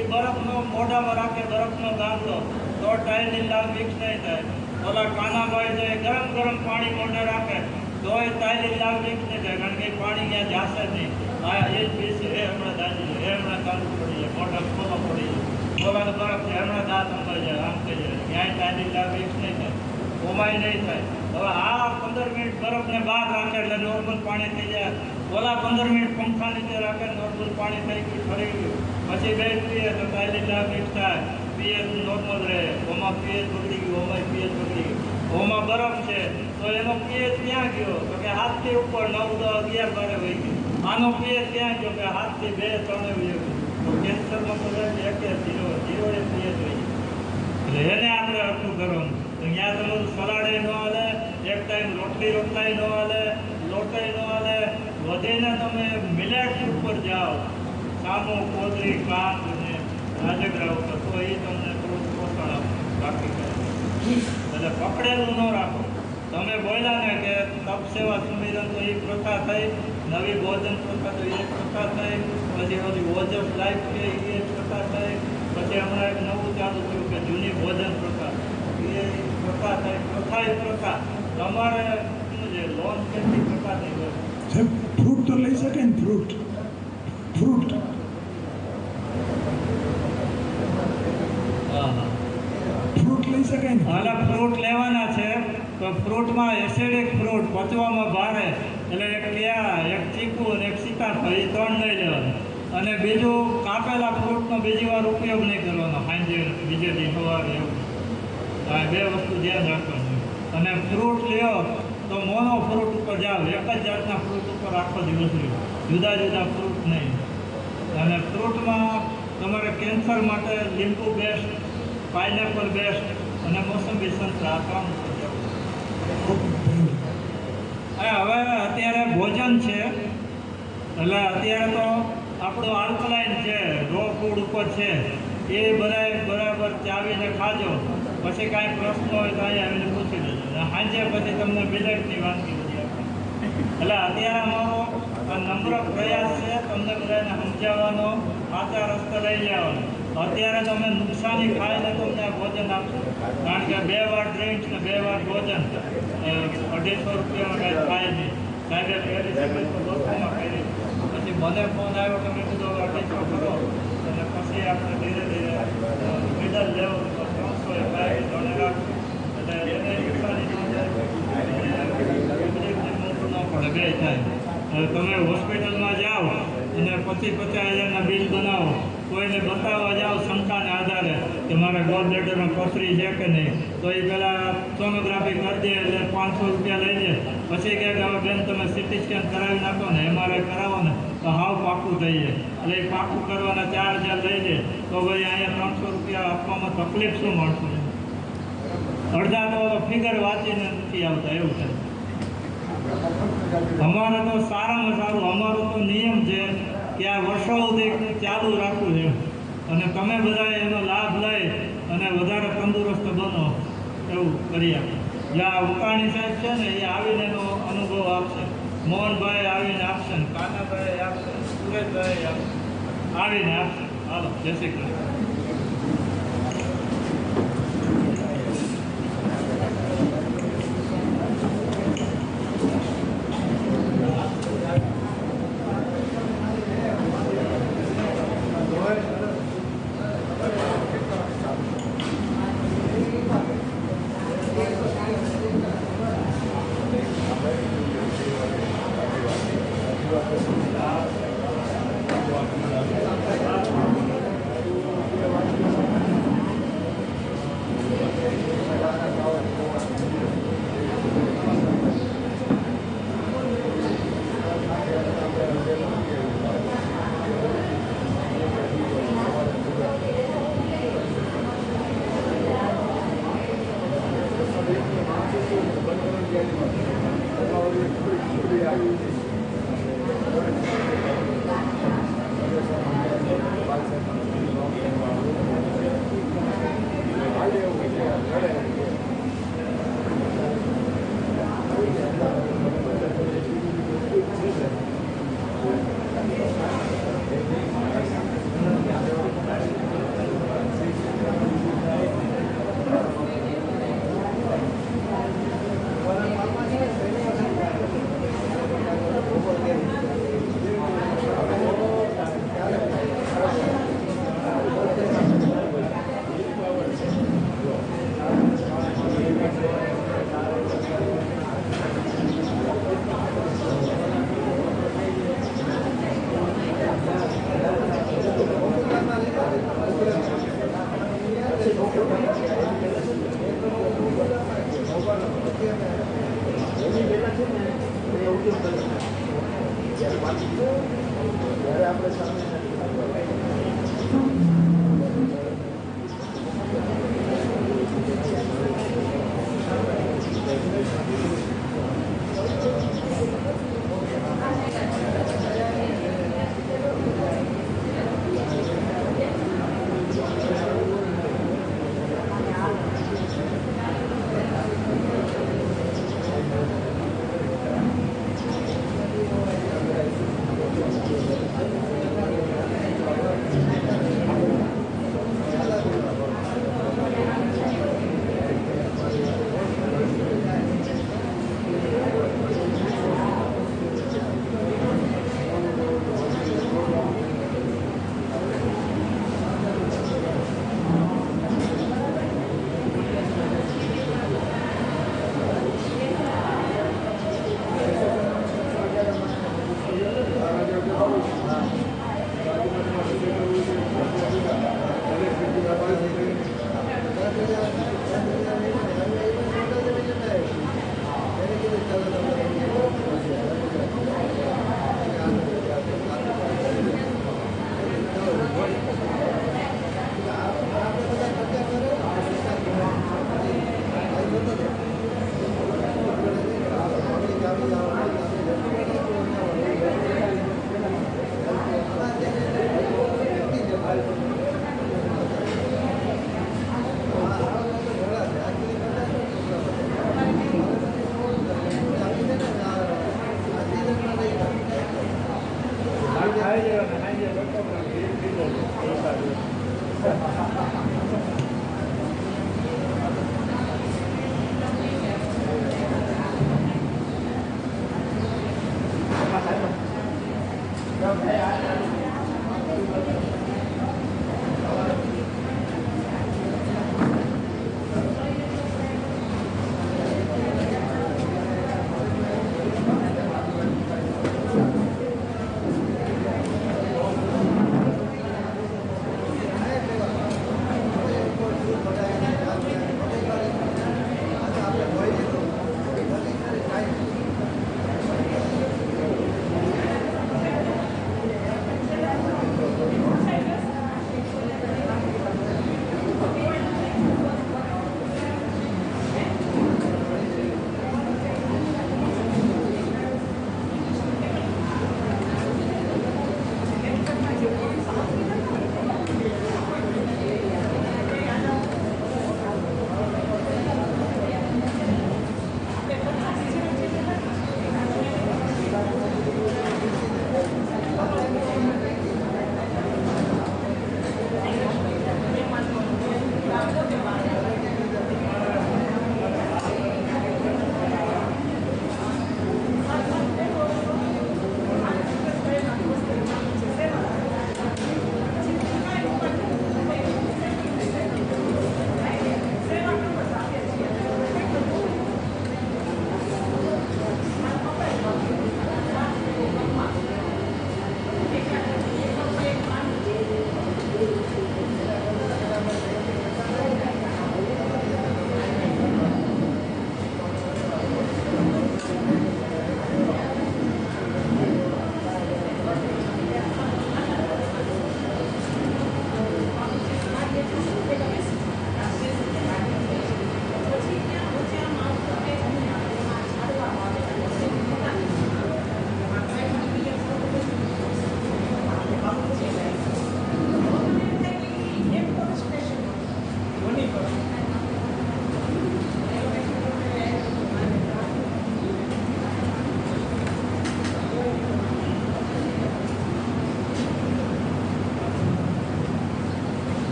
એ બરફનો મોઢામાં રાખે, બરફનો ગાંઠો તો ટાઇલિન લાલ મિક્સ નહીં થાય. ઓલા કાનાભાઈ છે ગરમ ગરમ પાણી મોઢે રાખે તો એ ટાઇલિન લાલ મિક્સ નહીં થાય, કારણ કે એ પાણી ત્યાં જાશે જ નહીં. હા એ જ પીસી એ હમણાં દાજી જાય, એ હમણાં ચાલુ પડી જાય, મોઢા ખોલો પડી જાય, ઓલાનો બરફ છે હમણાં દાંત અંબાઈ જાય, આમ થઈ જાય, ક્યાંય ટાઇલિન લાલ મિક્સ નહીં થાય, ઓમાય નહીં થાય. હવે આ 15 મિનિટ બરફને બહાર રાખે એટલે નોર્મલ પાણી થઈ જાય. ઓલા 15 મિનિટ પંખા નીચે રાખે નોર્મલ પાણી થઈ ગયું, ફરી ગયું. પછી બે પીએ તો ટાઇલિન લાલ મિક્સ થાય, પીએચ નોર્મલ રહે. ઓમાં પીએચ બગડી ગયું, ઓમાં પીએચ બગડી ગયું. ઓમાં બરફ છે તો એનો પીએચ ક્યાં ગયો તો કે 7 થી ઉપર 9, 10, 11, 12 વહી ગયું. આનો પીએચ ક્યાં ગયો કે 7 થી 2, 3 વહી ગયું. તો કેન્સરમાં તો એક કે 0 એ પીએચ વહી ગયું. એટલે એને આપણે અટલું કરવાનું. તો ત્યાં તમારું સલાડે ન હાલે, એક ટાઈમ રોટલાય ન હાલે, લોટાય ન હાલે. વધીને તમે મિલેટ ઉપર જાઓ, સામો, કોદરી, કાંત અને રાજગરા ઉપર, તો એ તમને થોડું પોષણ આપે, બાકી કરે. એટલે પકડેલું ન રાખો. તમે બોલ્યા ને કે તપ સેવા સુમિરન તો એ પ્રથા થઈ, નવી ભોજન પ્રથા તો એ પ્રથા થઈ, પછી ઓલી ઓજસ લાઈફ કે એ પ્રથા થઈ, પછી હમણાં એક નવું ચાલુ થયું કે જૂની ભોજન પ્રથા, એ પ્રથા થઈ. પ્રથા એ પ્રથા. તમારે શું છે લોન કેટલી પ્રથા થઈ ગઈ? સાહેબ ફ્રૂટ તો લઈ શકે ને, ફ્રૂટ ફ્રૂટ લઈ શકાય ને? હાલા ફ્રૂટ લેવાના છે તો ફ્રૂટમાં એસિડિક ફ્રૂટ પચવામાં ભારે, એટલે એક કેળા, એક ચીકુ અને એક સીતાફળ, એ 3 લઈ લેવાના. અને બીજું કાપેલા ફ્રૂટનો બીજી વાર ઉપયોગ નહીં કરવાનો, સાંજે બીજે દી સવારે એવું. આ 2 વસ્તુ ધ્યાન રાખવાનું. અને ફ્રૂટ લ્યો તો મોનો ફ્રૂટ ઉપર જાઓ, એક જ જાતના ફ્રૂટ ઉપર આખો દિવસ લ્યો, જુદા જુદા ફ્રૂટ નહીં. અને ફ્રૂટમાં તમારે કેન્સર માટે લીંબુ બેસ્ટ, પાઇનેપલ બેસ્ટ અને મોસંબી સંતરા, આ 3 ઉપર જાઓ. હવે અત્યારે ભોજન છે એટલે અત્યારે તો આપણું આલ્કલાઇન છે, રો ફૂડ ઉપર છે, એ બધાય બરાબર ચાવીને ખાજો. પછી કાંઈ પ્રશ્ન હોય તો અહીંયા આવીને પૂછી લેજો. સાંજે પછી તમને મિલેટની વાનગી બધી આપે. એટલે અત્યારે અમારો નમ્ર પ્રયાસ છે તમને બધાને સમજાવવાનો, સાચા રસ્તે લઈ જવાનો. અત્યારે તમે નુકસાની ખાઈને તમને આ ભોજન આપશો, કારણ કે 2 વાર ડ્રિંક્સ ને 2 વાર ભોજન, 250 રૂપિયામાં કાંઈ થાય નહીં. સાહેબે પહેલી સમય તો લોકોમાં કરી, પછી મને ફોન આવ્યો કે મેં કીધું 250 કરો, અને પછી આપણે ધીરે ધીરે મિડલ લેવલ 300 એ કાંઈ ત્રણે રાખવું, એટલે એને નુકસાની ન જાય, મોટું ન પડે, 2 થાય. હવે તમે હોસ્પિટલમાં જાઓ અને 50,000-50,000ના બિલ બનાવો, કોઈને બતાવવા જાઓ શંકાને આધારે કે મારા ગોળ બ્લેડરમાં પથરી છે કે નહીં, તો એ પહેલાં સોનોગ્રાફી કરી દે એટલે 500 રૂપિયા લઈ લે. પછી કહે કે હવે બેન તમે સિટી સ્કેન કરાવી નાખો ને, MRI કરાવો ને તો હાવ પાકું થઈ જાય. એટલે એ પાકું કરવાના 4,000 લઈ લે, તો ભાઈ અહીંયા 300 રૂપિયા આપવામાં તકલીફ શું મળશે? અડધા તો ફિગર વાંચીને નથી આવતા, એવું થાય. અમારે તો સારામાં સારું, અમારો તો નિયમ છે કે આ વર્ષો સુધી ચાલુ રાખવું છે, અને તમે બધા એનો લાભ લઈ અને વધારે તંદુરસ્ત બનો એવું કરી આપે. જ્યાં ઉકાણી સાહેબ છે ને એ આવીને એનો અનુભવ આપશે, મોહનભાઈ આવીને આપશે, ને કાનાભાઈ આપશે, સુરેશભાઈ આપશે, આવીને આપશે. હાલો, જય શ્રી કૃષ્ણ. Thank you.